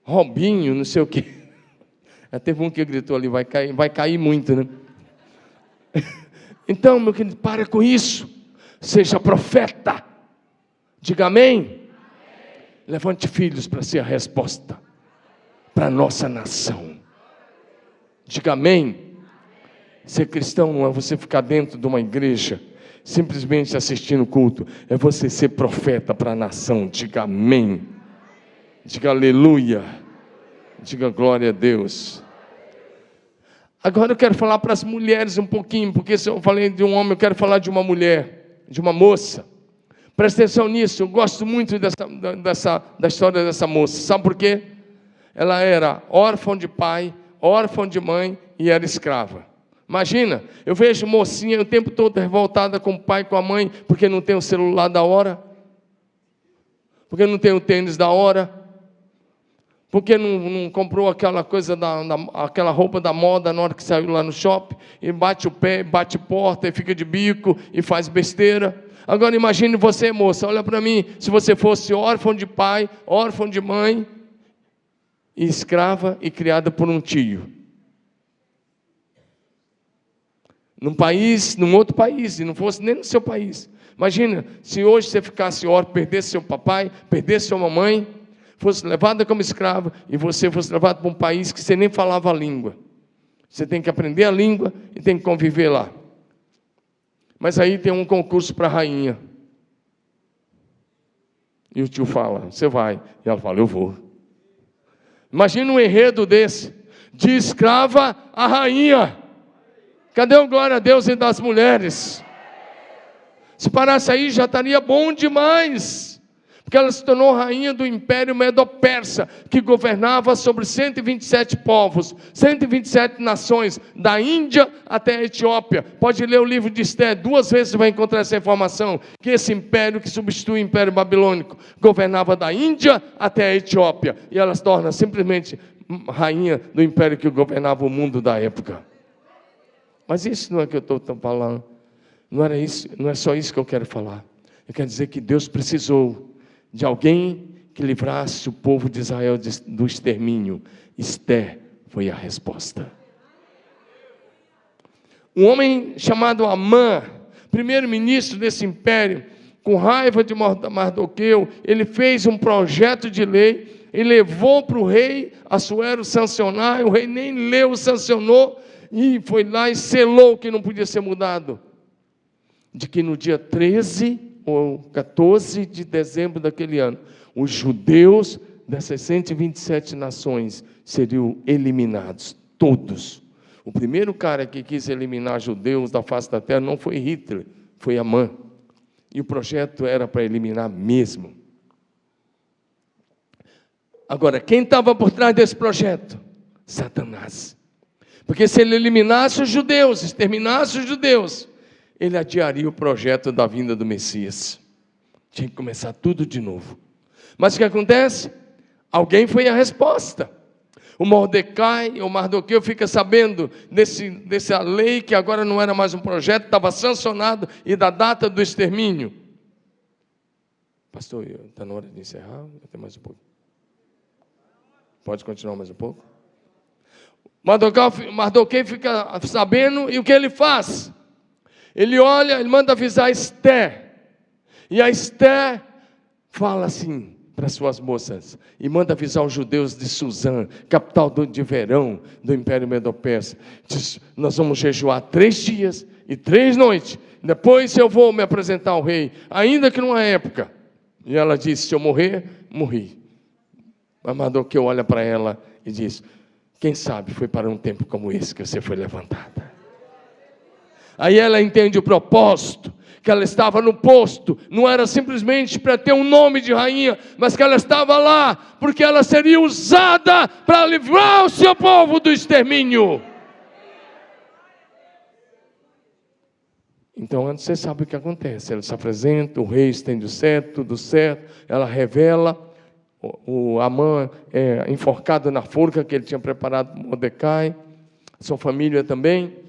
Robinho, não sei o quê. Teve um que gritou ali: vai cair muito, né? Então, meu querido, para com isso. Seja profeta. Diga amém. Amém. Levante filhos para ser a resposta para a nossa nação. Diga amém. Amém. Ser cristão não é você ficar dentro de uma igreja simplesmente assistindo o culto. É você ser profeta para a nação. Diga amém. Diga aleluia. Diga glória a Deus. Agora eu quero falar para as mulheres um pouquinho, porque se eu falei de um homem, eu quero falar de uma mulher, de uma moça. Presta atenção nisso, eu gosto muito da história dessa moça. Sabe por quê? Ela era órfã de pai, órfã de mãe e era escrava. Imagina, eu vejo mocinha o tempo todo revoltada com o pai e com a mãe, porque não tem o celular da hora, porque não tem o tênis da hora, porque não comprou aquela coisa, aquela roupa da moda na hora que saiu lá no shopping, e bate o pé, bate porta, e fica de bico, e faz besteira. Agora imagine você, moça, olha para mim, se você fosse órfão de pai, órfão de mãe, e escrava e criada por um tio. Num outro país, e não fosse nem no seu país. Imagina, se hoje você ficasse órfão, perdesse seu papai, perdesse sua mamãe, fosse levada como escrava, e você fosse levado para um país que você nem falava a língua. Você tem que aprender a língua e tem que conviver lá. Mas aí tem um concurso para a rainha. E o tio fala: você vai. E ela fala: eu vou. Imagina um enredo desse, de escrava a rainha. Cadê o glória a Deus e das mulheres? Se parasse aí já estaria bom demais. Porque ela se tornou rainha do Império Medo-Persa, que governava sobre 127 povos, 127 nações, da Índia até a Etiópia. Pode ler o livro de Esther, 2 vezes você vai encontrar essa informação, que esse império que substitui o Império Babilônico, governava da Índia até a Etiópia, e ela se torna simplesmente rainha do império que governava o mundo da época. Mas isso não é o que eu estou falando, não é só isso que eu quero falar. Eu quero dizer que Deus precisou de alguém que livrasse o povo de Israel do extermínio. Esther foi a resposta. Um homem chamado Amã, primeiro-ministro desse império, com raiva de Mardoqueu, ele fez um projeto de lei e levou para o rei Assuero sancionar, e o rei nem leu, sancionou, e foi lá e selou que não podia ser mudado. De que no dia 13 ou 14 de dezembro daquele ano, os judeus dessas 127 nações seriam eliminados, todos. O primeiro cara que quis eliminar judeus da face da terra não foi Hitler, foi Amã. E o projeto era para eliminar mesmo. Agora, quem estava por trás desse projeto? Satanás. Porque se ele eliminasse os judeus, exterminasse os judeus, ele adiaria o projeto da vinda do Messias. Tinha que começar tudo de novo. Mas o que acontece? Alguém foi a resposta. O Mardoqueu fica sabendo dessa lei, que agora não era mais um projeto, estava sancionado, e da data do extermínio. Pastor, está na hora de encerrar? Até mais um pouco. Pode continuar mais um pouco? Mardoqueu fica sabendo, e o que ele faz? Ele olha, ele manda avisar Esther. E a Esther fala assim para suas moças, e manda avisar os judeus de Suzã, capital de verão do Império Medo-Persa. Diz: nós vamos jejuar 3 dias e 3 noites, depois eu vou me apresentar ao rei, ainda que numa época. E ela disse: se eu morrer, morri. Mas Mardoqueu olha para ela e diz: quem sabe foi para um tempo como esse que você foi levantada. Aí ela entende o propósito, que ela estava no posto, não era simplesmente para ter um nome de rainha, mas que ela estava lá, porque ela seria usada para livrar o seu povo do extermínio. Então, antes você sabe o que acontece, ela se apresenta, o rei estende o cetro, tudo certo, ela revela, o Amã é enforcado na forca que ele tinha preparado para Mordecai, sua família também.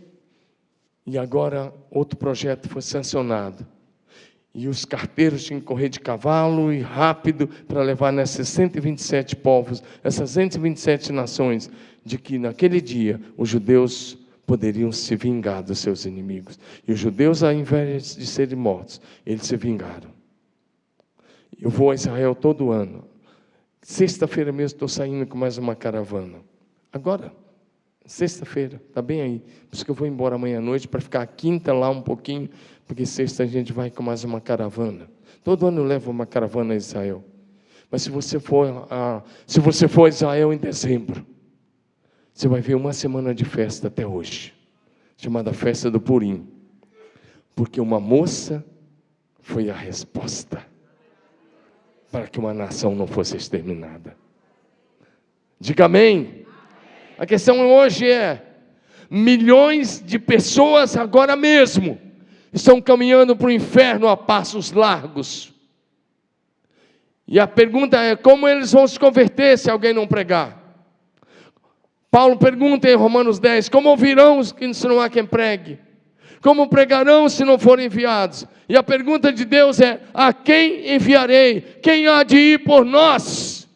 E agora outro projeto foi sancionado. E os carteiros tinham que correr de cavalo e rápido para levar nesses 127 povos, essas 127 nações, de que naquele dia os judeus poderiam se vingar dos seus inimigos. E os judeus, ao invés de serem mortos, eles se vingaram. Eu vou a Israel todo ano. Sexta-feira mesmo estou saindo com mais uma caravana. Agora, sexta-feira, está bem aí. Por isso que eu vou embora amanhã à noite, para ficar a quinta lá um pouquinho, porque sexta a gente vai com mais uma caravana. Todo ano eu levo uma caravana a Israel. Mas se você for a Israel em dezembro, você vai ver uma semana de festa até hoje, chamada Festa do Purim. Porque uma moça foi a resposta para que uma nação não fosse exterminada. Diga amém. A questão hoje é, milhões de pessoas agora mesmo estão caminhando para o inferno a passos largos. E a pergunta é, como eles vão se converter se alguém não pregar? Paulo pergunta em Romanos 10, como ouvirão se não há quem pregue? Como pregarão se não forem enviados? E a pergunta de Deus é, a quem enviarei? Quem há de ir por nós?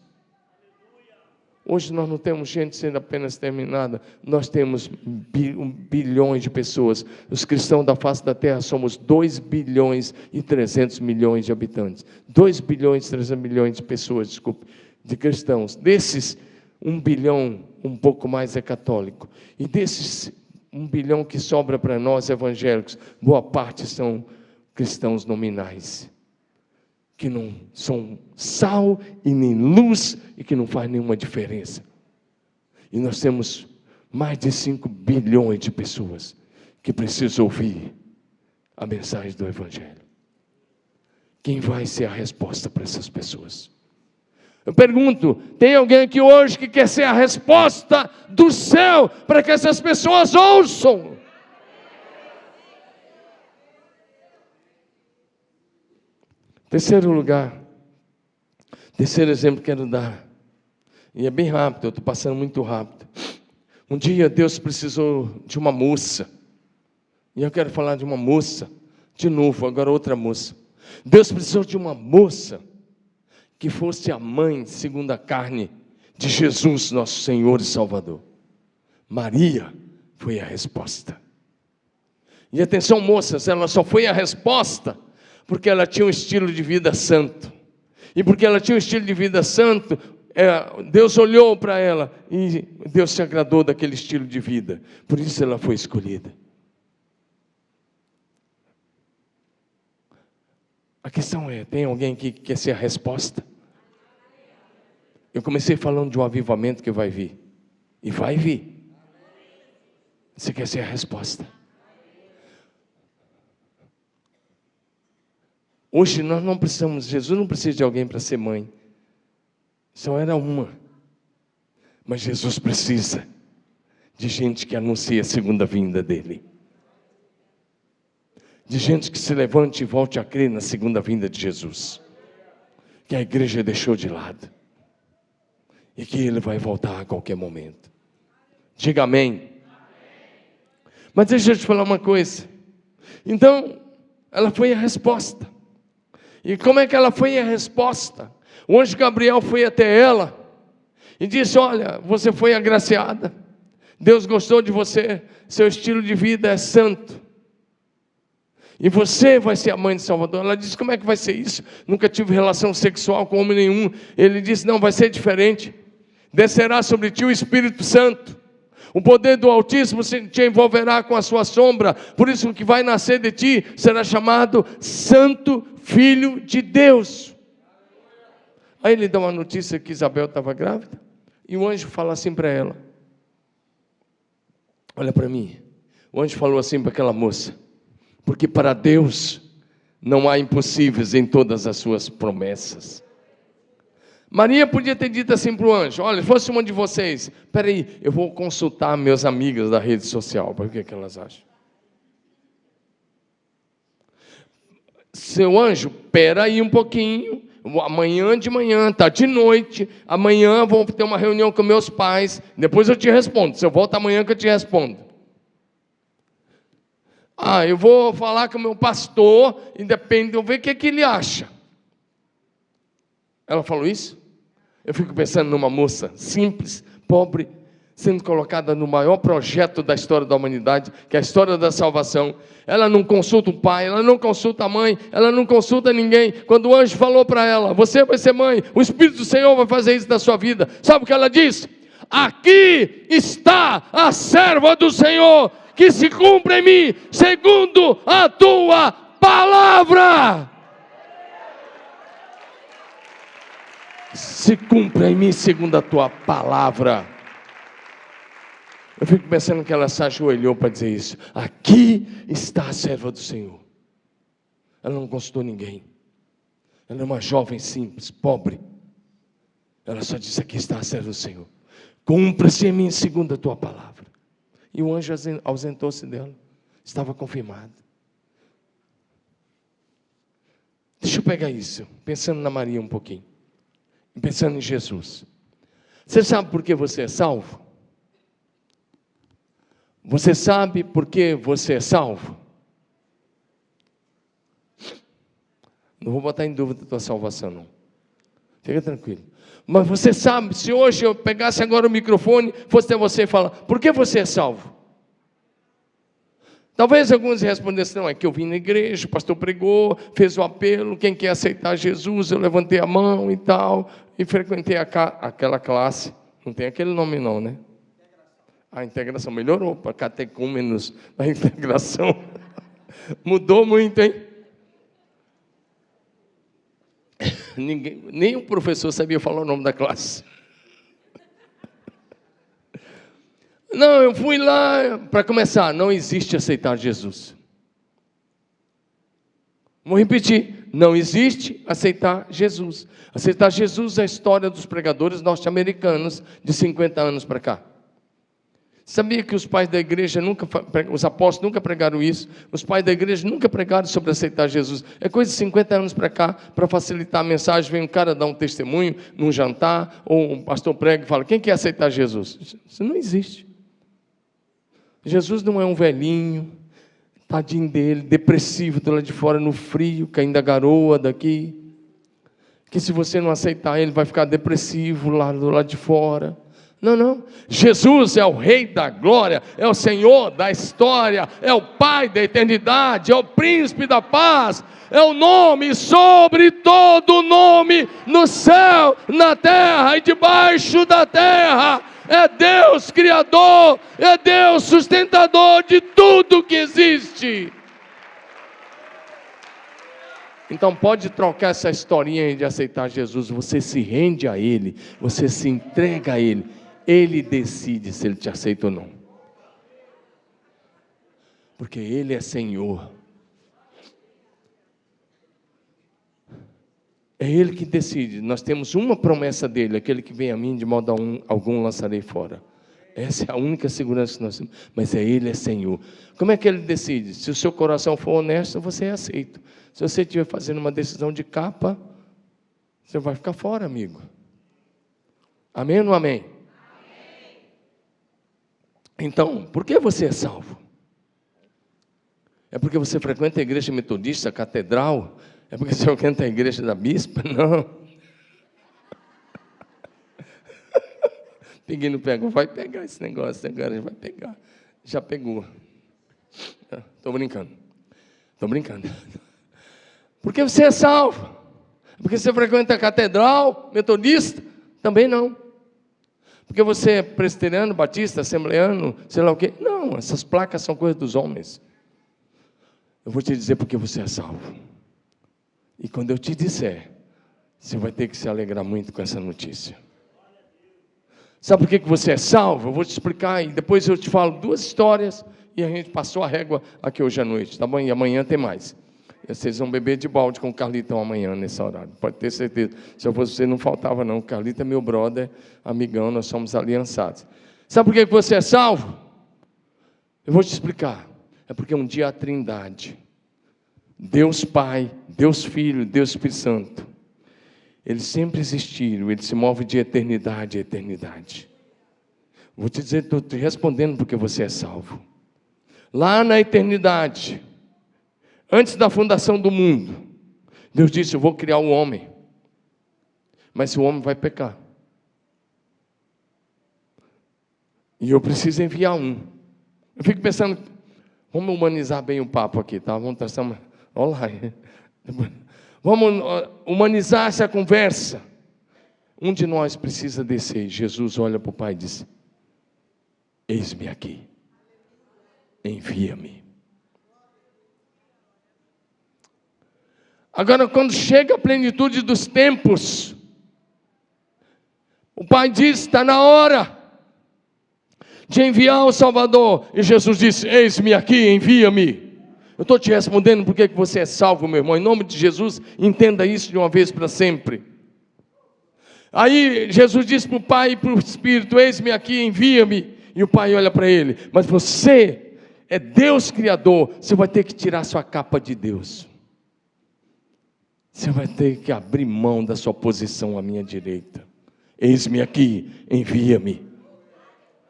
Hoje nós não temos gente sendo apenas exterminada, nós temos bilhões de pessoas. Os cristãos da face da terra somos 2 bilhões e 300 milhões de habitantes. 2 bilhões e 300 milhões de pessoas, desculpe, de cristãos. Desses, 1 bilhão, um pouco mais é católico. E desses 1 bilhão que sobra para nós evangélicos, boa parte são cristãos nominais, que não são sal e nem luz e que não faz nenhuma diferença. E nós temos mais de 5 bilhões de pessoas que precisam ouvir a mensagem do Evangelho. Quem vai ser a resposta para essas pessoas? Eu pergunto, tem alguém aqui hoje que quer ser a resposta do céu para que essas pessoas ouçam? Terceiro lugar, terceiro exemplo que quero dar, e é bem rápido, eu estou passando muito rápido. Um dia Deus precisou de uma moça, e eu quero falar de uma moça, de novo, agora outra moça. Deus precisou de uma moça que fosse a mãe, segundo a carne, de Jesus, nosso Senhor e Salvador. Maria foi a resposta. E atenção, moças, ela só foi a resposta porque ela tinha um estilo de vida santo. E porque ela tinha um estilo de vida santo, Deus olhou para ela e Deus se agradou daquele estilo de vida. Por isso ela foi escolhida. A questão é, tem alguém que quer ser a resposta? Eu comecei falando de um avivamento que vai vir. E vai vir. Você quer ser a resposta? Hoje nós não precisamos, Jesus não precisa de alguém para ser mãe. Só era uma. Mas Jesus precisa de gente que anuncia a segunda vinda dele. De gente que se levante e volte a crer na segunda vinda de Jesus. Que a igreja deixou de lado. E que ele vai voltar a qualquer momento. Diga amém. Mas deixa eu te falar uma coisa. Então, ela foi a resposta. E como é que ela foi a resposta? O anjo Gabriel foi até ela e disse, olha, você foi agraciada. Deus gostou de você. Seu estilo de vida é santo. E você vai ser a mãe de Salvador. Ela disse, como é que vai ser isso? Nunca tive relação sexual com homem nenhum. Ele disse, não, vai ser diferente. Descerá sobre ti o Espírito Santo. O poder do Altíssimo te envolverá com a sua sombra. Por isso o que vai nascer de ti será chamado Santo Filho de Deus. Aí ele dá uma notícia que Isabel estava grávida, e o anjo fala assim para ela: olha para mim. O anjo falou assim para aquela moça: porque para Deus não há impossíveis em todas as suas promessas. Maria podia ter dito assim para o anjo: olha, se fosse uma de vocês, espera aí, eu vou consultar meus amigos da rede social, para ver o que elas acham. Seu anjo, espera aí um pouquinho, amanhã de manhã, está de noite, amanhã vou ter uma reunião com meus pais, depois eu te respondo, se eu volto amanhã que eu te respondo. Eu vou falar com o meu pastor, e depende, eu ver o que ele acha. Ela falou isso? Eu fico pensando numa moça simples, pobre, sendo colocada no maior projeto da história da humanidade, que é a história da salvação. Ela não consulta o pai, ela não consulta a mãe, ela não consulta ninguém. Quando o anjo falou para ela: você vai ser mãe, o Espírito do Senhor vai fazer isso na sua vida. Sabe o que ela disse? Aqui está a serva do Senhor, que se cumpra em mim, segundo a tua palavra. Se cumpra em mim segundo a tua palavra. Eu fico pensando que ela se ajoelhou para dizer isso. Aqui está a serva do Senhor. Ela não consultou ninguém. Ela é uma jovem simples, pobre. Ela só disse: aqui está a serva do Senhor. Cumpra-se em mim segundo a tua palavra. E o anjo ausentou-se dela. Estava confirmado. Deixa eu pegar isso, pensando na Maria um pouquinho. Pensando em Jesus. Você sabe por que você é salvo? Você sabe por que você é salvo? Não vou botar em dúvida a tua salvação, não. Fica tranquilo. Mas você sabe, se hoje eu pegasse agora o microfone, fosse até você e falar: por que você é salvo? Talvez alguns respondessem: não, é que eu vim na igreja, o pastor pregou, fez o apelo, quem quer aceitar Jesus, eu levantei a mão e tal, e frequentei aquela classe. Não tem aquele nome não, né? A integração melhorou, para catecúmenos, a integração mudou muito, hein? Nem o professor sabia falar o nome da classe. Não, eu fui lá, para começar, não existe aceitar Jesus. Vou repetir, não existe aceitar Jesus. Aceitar Jesus é a história dos pregadores norte-americanos de 50 anos para cá. Sabia que os pais da igreja os apóstolos nunca pregaram isso? Os pais da igreja nunca pregaram sobre aceitar Jesus. É coisa de 50 anos para cá, para facilitar a mensagem, vem um cara dar um testemunho num jantar, ou um pastor prega e fala: quem quer aceitar Jesus? Isso não existe. Jesus não é um velhinho, tadinho dele, depressivo, do lado de fora no frio, caindo a garoa daqui, que se você não aceitar ele vai ficar depressivo lá do lado de fora. Não, não. Jesus é o Rei da glória, é o Senhor da história, é o Pai da eternidade, é o Príncipe da paz, é o nome sobre todo nome, no céu, na terra e debaixo da terra. É Deus Criador, é Deus sustentador de tudo que existe. Então pode trocar essa historinha de aceitar Jesus. Você se rende a Ele, você se entrega a Ele. Ele decide se Ele te aceita ou não. Porque Ele é Senhor. É Ele que decide. Nós temos uma promessa dEle: aquele que vem a mim, de modo algum lançarei fora. Essa é a única segurança que nós temos. Mas Ele é Senhor. Como é que Ele decide? Se o seu coração for honesto, você é aceito. Se você estiver fazendo uma decisão de capa, você vai ficar fora, amigo. Amém ou não amém? Amém. Então, por que você é salvo? É porque você frequenta a igreja metodista, a catedral? É porque você frequenta a igreja da bispa? Não. Peguei no pego, vai pegar esse negócio agora, vai pegar. Já pegou. Estou brincando. Por que você é salvo? Porque você frequenta a catedral metodista? Também não. Porque você é presbiteriano, batista, assembleano, sei lá o quê? Não, essas placas são coisas dos homens. Eu vou te dizer porque você é salvo. E quando eu te disser, Você vai ter que se alegrar muito com essa notícia. Sabe por que você é salvo? Eu vou te explicar e depois eu te falo 2 histórias e a gente passou a régua aqui hoje à noite, tá bom? E amanhã tem mais. E vocês vão beber de balde com o Carlitão amanhã, nesse horário. Pode ter certeza. Se eu fosse você, não faltava não. O Carlito é meu brother, amigão, nós somos aliançados. Sabe por que você é salvo? Eu vou te explicar. É porque um dia a Trindade, Deus Pai, Deus Filho, Deus Espírito Santo, eles sempre existiram, eles se movem de eternidade a eternidade. Vou te dizer, estou te respondendo porque você é salvo. Lá na eternidade, antes da fundação do mundo, Deus disse, eu vou criar o homem. Mas o homem vai pecar. E eu preciso enviar um. Eu fico pensando, vamos humanizar bem o papo aqui, tá? Vamos traçar uma... Olha lá. Vamos humanizar essa conversa. Um de nós precisa descer. Jesus olha para o Pai e diz, eis-me aqui, envia-me. Agora, quando chega a plenitude dos tempos, o Pai diz, está na hora de enviar o Salvador. E Jesus disse, eis-me aqui, envia-me. Eu estou te respondendo porque você é salvo, meu irmão. Em nome de Jesus, entenda isso de uma vez para sempre. Aí Jesus disse para o Pai e para o Espírito, eis-me aqui, envia-me. E o Pai olha para ele, mas você é Deus Criador, você vai ter que tirar sua capa de Deus. Você vai ter que abrir mão da sua posição à minha direita. Eis-me aqui, envia-me.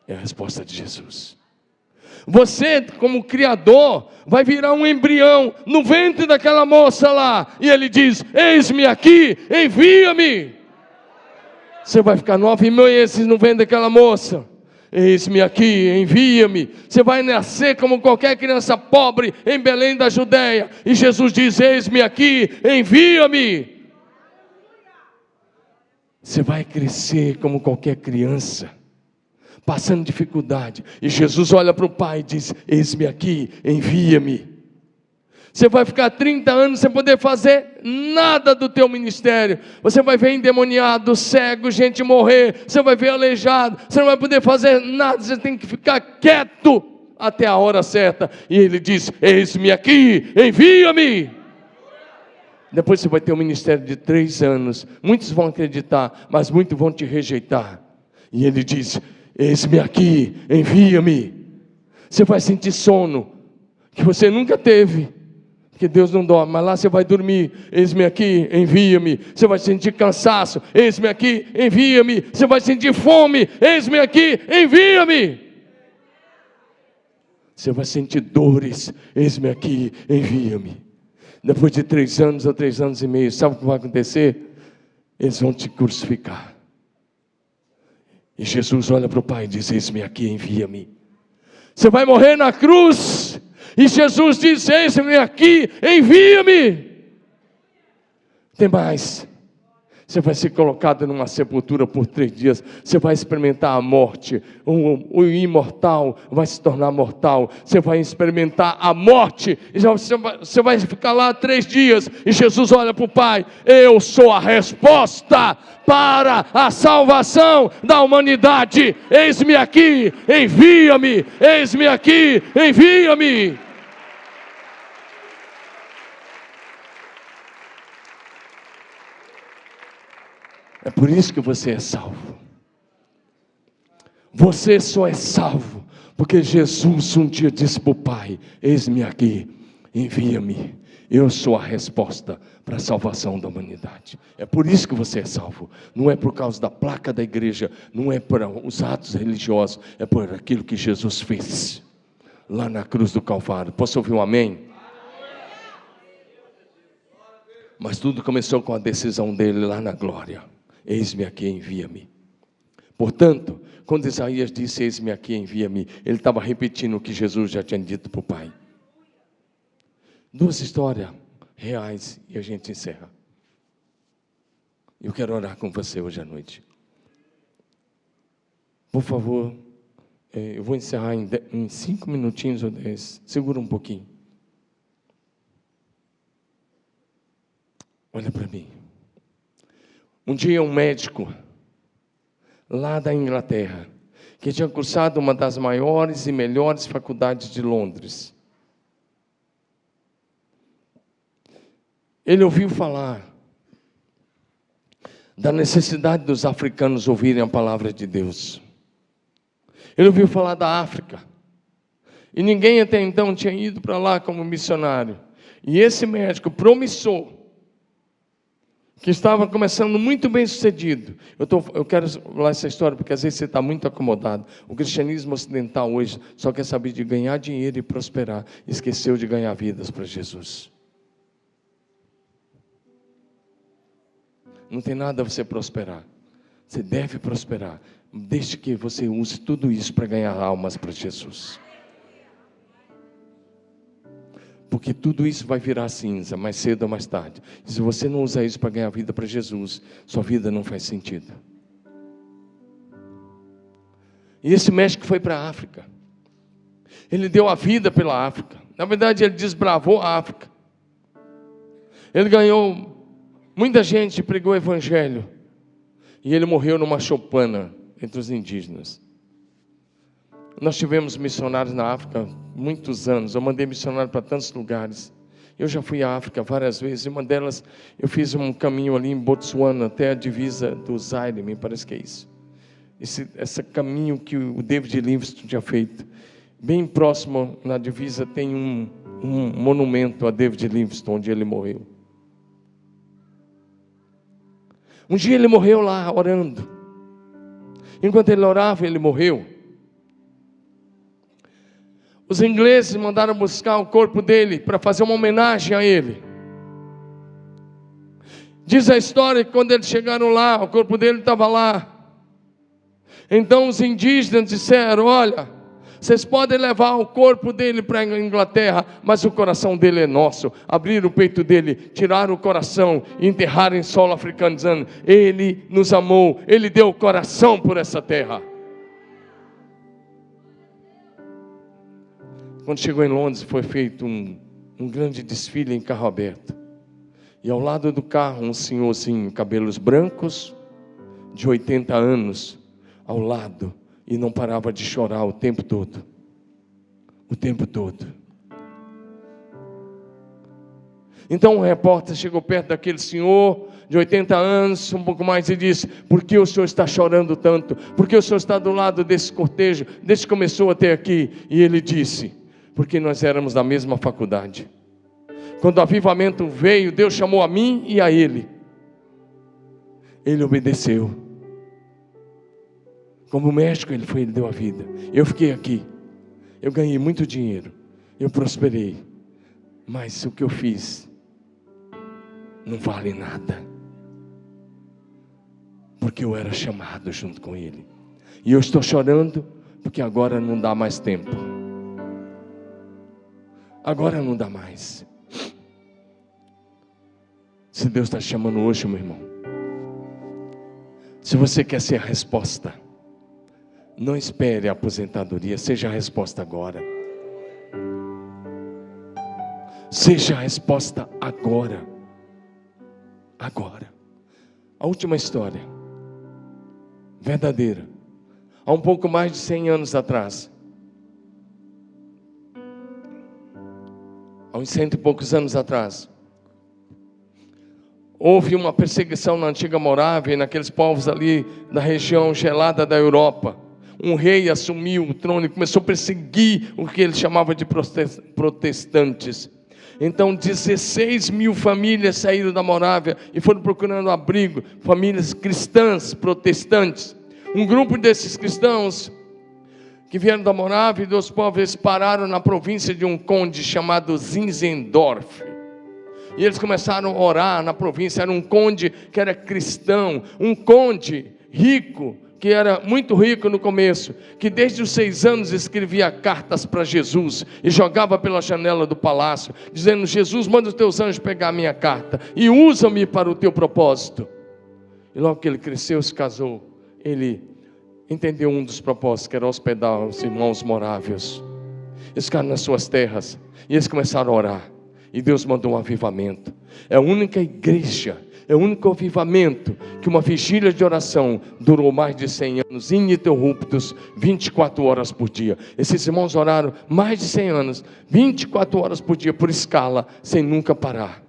É a resposta de Jesus. Você, como Criador, vai virar um embrião no ventre daquela moça lá. E ele diz, eis-me aqui, envia-me. Você vai ficar 9 meses no ventre daquela moça. Eis-me aqui, envia-me. Você vai nascer como qualquer criança pobre em Belém da Judeia. E Jesus diz, eis-me aqui, envia-me. Você vai crescer como qualquer criança, passando dificuldade, e Jesus olha para o Pai e diz, eis-me aqui, envia-me. Você vai ficar 30 anos sem poder fazer nada do teu ministério. Você vai ver endemoniado, cego, gente morrer. Você vai ver aleijado. Você não vai poder fazer nada. Você tem que ficar quieto até a hora certa. E ele diz, eis-me aqui, envia-me. Depois você vai ter um ministério de 3 anos. Muitos vão acreditar, mas muitos vão te rejeitar. E ele diz, eis-me aqui, envia-me. Você vai sentir sono que você nunca teve, porque Deus não dorme, mas lá você vai dormir. Eis-me aqui, envia-me. Você vai sentir cansaço, eis-me aqui, envia-me. Você vai sentir fome, eis-me aqui, envia-me. Você vai sentir dores, eis-me aqui, envia-me. Depois de 3 anos ou 3 anos e meio, sabe o que vai acontecer? Eles vão te crucificar. E Jesus olha para o Pai e diz, eis-me aqui, envia-me. Você vai morrer na cruz. E Jesus diz, eis-me aqui, envia-me. Tem mais. Você vai ser colocado numa sepultura por 3 dias. Você vai experimentar a morte. O imortal vai se tornar mortal. Você vai experimentar a morte. E você vai ficar lá 3 dias. E Jesus olha para o Pai. Eu sou a resposta para a salvação da humanidade. Eis-me aqui, envia-me. Eis-me aqui, envia-me. É por isso que você é salvo. Você só é salvo porque Jesus um dia disse para o Pai, eis-me aqui, envia-me. Eu sou a resposta para a salvação da humanidade. É por isso que você é salvo. Não é por causa da placa da igreja, não é por os atos religiosos, é por aquilo que Jesus fez lá na cruz do Calvário. Posso ouvir um amém? Mas tudo começou com a decisão dele lá na glória. Eis-me aqui, envia-me. Portanto, quando Isaías disse, eis-me aqui, envia-me, ele estava repetindo o que Jesus já tinha dito para o Pai. 2 histórias reais e a gente encerra. Eu quero orar com você hoje à noite. Por favor, eu vou encerrar em 5 minutinhos ou 10. Segura um pouquinho. Olha para mim. Um dia um médico, lá da Inglaterra, que tinha cursado uma das maiores e melhores faculdades de Londres, ele ouviu falar da necessidade dos africanos ouvirem a palavra de Deus. Ele ouviu falar da África, e ninguém até então tinha ido para lá como missionário. E esse médico promissor, que estava começando muito bem sucedido. Eu quero falar essa história porque às vezes você está muito acomodado. O cristianismo ocidental hoje só quer saber de ganhar dinheiro e prosperar. Esqueceu de ganhar vidas para Jesus. Não tem nada a você prosperar. Você deve prosperar, desde que você use tudo isso para ganhar almas para Jesus. Porque tudo isso vai virar cinza, mais cedo ou mais tarde. E se você não usar isso para ganhar vida para Jesus, sua vida não faz sentido. E esse médico foi para a África. Ele deu a vida pela África. Na verdade, ele desbravou a África. Ele ganhou muita gente, pregou o evangelho. E ele morreu numa choupana entre os indígenas. Nós tivemos missionários na África muitos anos. Eu mandei missionário para tantos lugares. Eu já fui à África várias vezes. E uma delas, eu fiz um caminho ali em Botsuana, até a divisa do Zaire, me parece que é isso. Esse caminho que o David Livingstone tinha feito. Bem próximo, na divisa, tem um monumento a David Livingstone, onde ele morreu. Um dia ele morreu lá, orando. Enquanto ele orava, ele morreu. Os ingleses mandaram buscar o corpo dele para fazer uma homenagem a ele. Diz a história que quando eles chegaram lá, o corpo dele estava lá. Então os indígenas disseram: olha, vocês podem levar o corpo dele para a Inglaterra, mas o coração dele é nosso. Abriram o peito dele, tiraram o coração e enterraram em solo africano, dizendo: ele nos amou, ele deu o coração por essa terra. Quando chegou em Londres, foi feito um grande desfile em carro aberto. E ao lado do carro, um senhorzinho, cabelos brancos, de 80 anos, ao lado, e não parava de chorar o tempo todo. O tempo todo. Então o repórter chegou perto daquele senhor, de 80 anos, um pouco mais, e disse: por que o senhor está chorando tanto? Por que o senhor está do lado desse cortejo, desde que começou até aqui? E ele disse: porque nós éramos da mesma faculdade. Quando o avivamento veio, Deus chamou a mim e a ele. Ele obedeceu. Como médico, ele deu a vida. Eu fiquei aqui. Eu ganhei muito dinheiro. Eu prosperei. Mas o que eu fiz não vale nada. Porque eu era chamado junto com ele. E eu estou chorando porque agora não dá mais tempo. Agora não dá mais. Se Deus está te chamando hoje, meu irmão, se você quer ser a resposta, não espere a aposentadoria, seja a resposta agora. Seja a resposta agora. Agora. A última história, verdadeira, há um pouco mais de 100 anos atrás, há uns 100 e poucos anos atrás, houve uma perseguição na antiga Morávia, naqueles povos ali da região gelada da Europa. Um rei assumiu o trono e começou a perseguir o que ele chamava de protestantes. Então 16 mil famílias saíram da Morávia e foram procurando abrigo, famílias cristãs, protestantes. Um grupo desses cristãos que vieram da Morávia e dos povos, eles pararam na província de um conde chamado Zinzendorf. E eles começaram a orar na província. Era um conde que era cristão, um conde rico, que era muito rico no começo, que desde os 6 anos escrevia cartas para Jesus e jogava pela janela do palácio, dizendo: Jesus, manda os teus anjos pegar a minha carta e usa-me para o teu propósito. E logo que ele cresceu, se casou, ele entendeu um dos propósitos, que era hospedar os irmãos morávios. Eles ficaram nas suas terras e eles começaram a orar. E Deus mandou um avivamento. É a única igreja É o único avivamento que uma vigília de oração durou mais de 100 anos, ininterruptos, 24 horas por dia. Esses irmãos oraram mais de 100 anos, 24 horas por dia, por escala, sem nunca parar.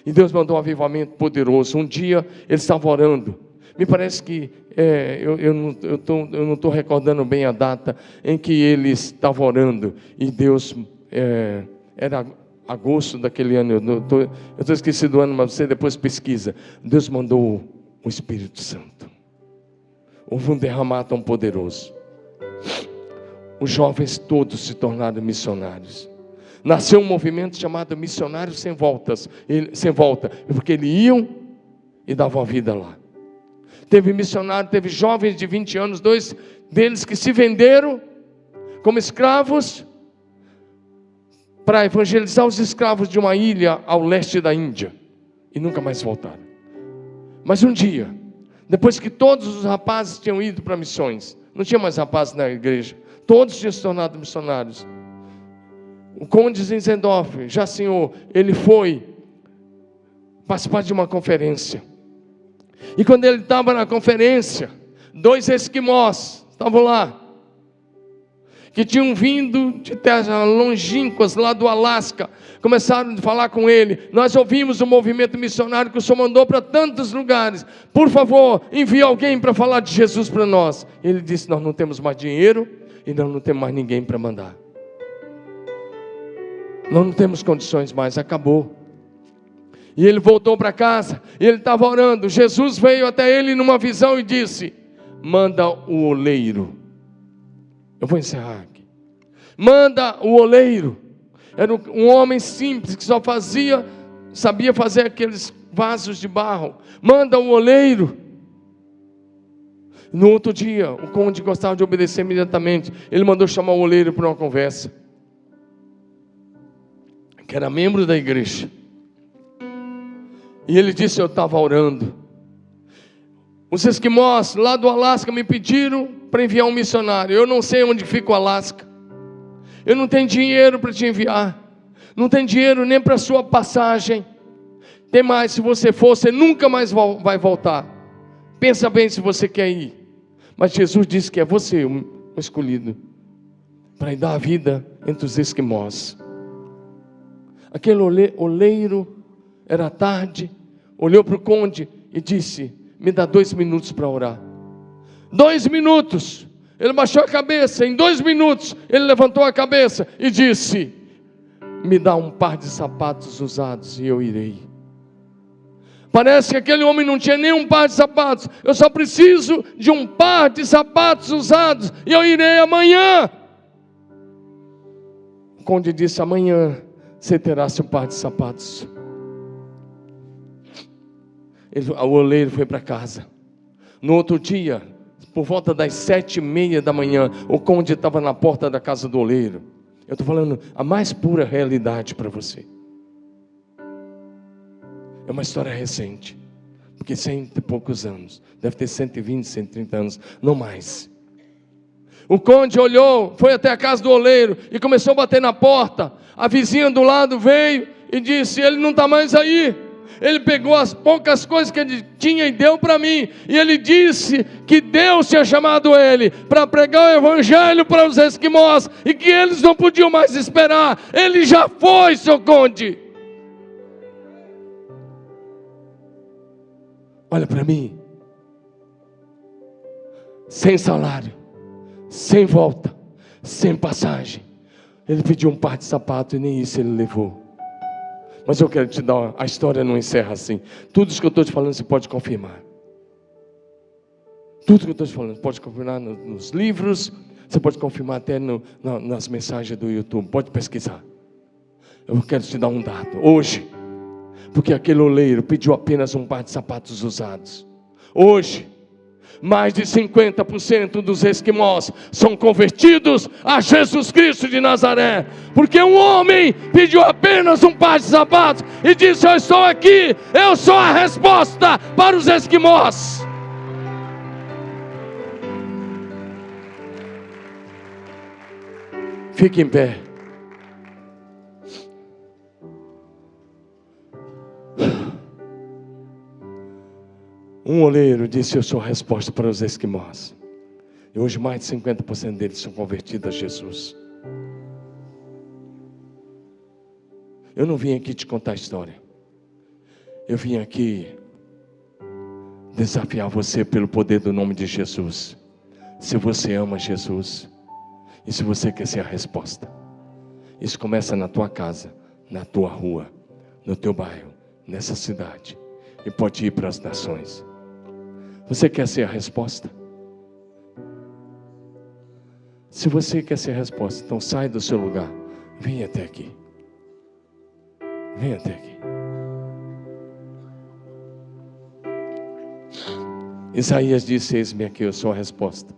E Deus mandou um avivamento poderoso. Um dia eles estavam orando. Me parece que, eu não estou recordando bem a data em que eles estavam orando. E Deus, era agosto daquele ano, eu estou esquecido do ano, mas você depois pesquisa. Deus mandou o Espírito Santo. Houve um derramar tão poderoso. Os jovens todos se tornaram missionários. Nasceu um movimento chamado Missionários Sem volta, porque eles iam e davam a vida lá. Teve missionário, teve jovens de 20 anos, 2 deles que se venderam como escravos para evangelizar os escravos de uma ilha ao leste da Índia, e nunca mais voltaram. Mas um dia, depois que todos os rapazes tinham ido para missões, não tinha mais rapazes na igreja, todos tinham se tornado missionários. O conde Zinzendorf, já senhor, ele foi participar de uma conferência. E quando ele estava na conferência, 2 esquimós estavam lá, que tinham vindo de terras longínquas, lá do Alasca. Começaram a falar com ele: nós ouvimos o movimento missionário que o senhor mandou para tantos lugares, por favor, envie alguém para falar de Jesus para nós. Ele disse: nós não temos mais dinheiro, e nós não temos mais ninguém para mandar. Nós não temos condições mais, acabou. E ele voltou para casa, e ele estava orando. Jesus veio até ele numa visão e disse: manda o oleiro. Eu vou encerrar aqui. Manda o oleiro. Era um homem simples que só sabia fazer aqueles vasos de barro. Manda o oleiro. No outro dia, o conde gostava de obedecer imediatamente. Ele mandou chamar o oleiro para uma conversa, que era membro da igreja. E ele disse: eu estava orando. Os esquimós lá do Alasca me pediram para enviar um missionário. Eu não sei onde fica o Alasca. Eu não tenho dinheiro para te enviar. Não tenho dinheiro nem para a sua passagem. Tem mais, se você for, você nunca mais vai voltar. Pensa bem se você quer ir. Mas Jesus disse que é você o escolhido para ir dar a vida entre os esquimós. Aquele oleiro, era tarde, olhou para o conde e disse: me dá 2 minutos para orar. 2 minutos. Ele baixou a cabeça. Em 2 minutos ele levantou a cabeça e disse: me dá um par de sapatos usados e eu irei. Parece que aquele homem não tinha nem um par de sapatos. Eu só preciso de um par de sapatos usados e eu irei amanhã. O conde disse: amanhã você terá seu par de sapatos. O oleiro foi para casa. No outro dia, por volta das 7:30 da manhã, o conde estava na porta da casa do oleiro. Eu estou falando a mais pura realidade para você. É uma história recente, porque 100 e poucos anos, deve ter 120, 130 anos, não mais. O conde olhou, foi até a casa do oleiro e começou a bater na porta. A vizinha do lado veio e disse: ele não está mais aí. Ele pegou as poucas coisas que ele tinha e deu para mim. E ele disse que Deus tinha chamado ele para pregar o evangelho para os esquimós e que eles não podiam mais esperar. Ele já foi, seu conde. Olha para mim. Sem salário, sem volta, sem passagem. Ele pediu um par de sapato e nem isso ele levou. Mas eu quero te dar, a história não encerra assim. Tudo isso que eu estou te falando você pode confirmar. Tudo que eu estou te falando pode confirmar nos livros. Você pode confirmar até nas mensagens do YouTube. Pode pesquisar. Eu quero te dar um dado. Hoje, porque aquele oleiro pediu apenas um par de sapatos usados. Hoje, mais de 50% dos esquimós são convertidos a Jesus Cristo de Nazaré, porque um homem pediu apenas um par de sapatos e disse: eu estou aqui, eu sou a resposta para os esquimós. Fique em pé. Um oleiro disse: eu sou a resposta para os esquimós. E hoje mais de 50% deles são convertidos a Jesus. Eu não vim aqui te contar a história. Eu vim aqui desafiar você pelo poder do nome de Jesus. Se você ama Jesus e se você quer ser a resposta. Isso começa na tua casa, na tua rua, no teu bairro, nessa cidade. E pode ir para as nações. Você quer ser a resposta? Se você quer ser a resposta, então sai do seu lugar. Vem até aqui. Vem até aqui. Isaías disse: eis-me aqui, eu sou a resposta.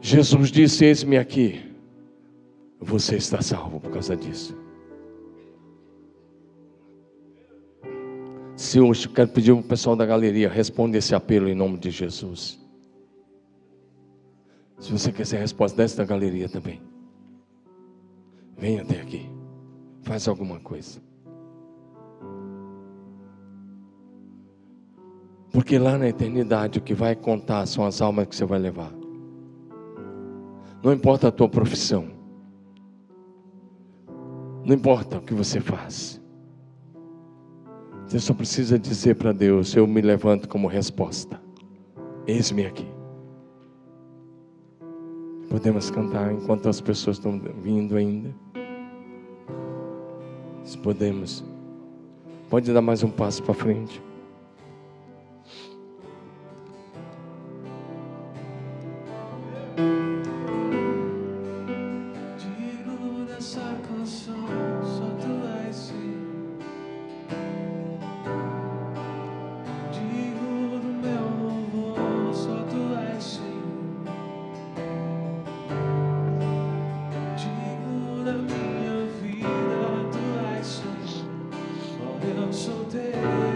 Jesus disse: eis-me aqui. Você está salvo por causa disso. Se hoje, eu quero pedir ao pessoal da galeria, responda esse apelo em nome de Jesus. Se você quer ser a resposta desta galeria também, venha até aqui. Faz alguma coisa. Porque lá na eternidade o que vai contar são as almas que você vai levar. Não importa a tua profissão. Não importa o que você faz. Você só precisa dizer para Deus: eu me levanto como resposta. Eis-me aqui. Podemos cantar enquanto as pessoas estão vindo ainda. Se podemos. Pode dar mais um passo para frente. Digno dessa canção, só tu és sim. Digno do meu louvor, só tu és sim. Digno da minha vida, tu és sim. Oh, eu sou teu.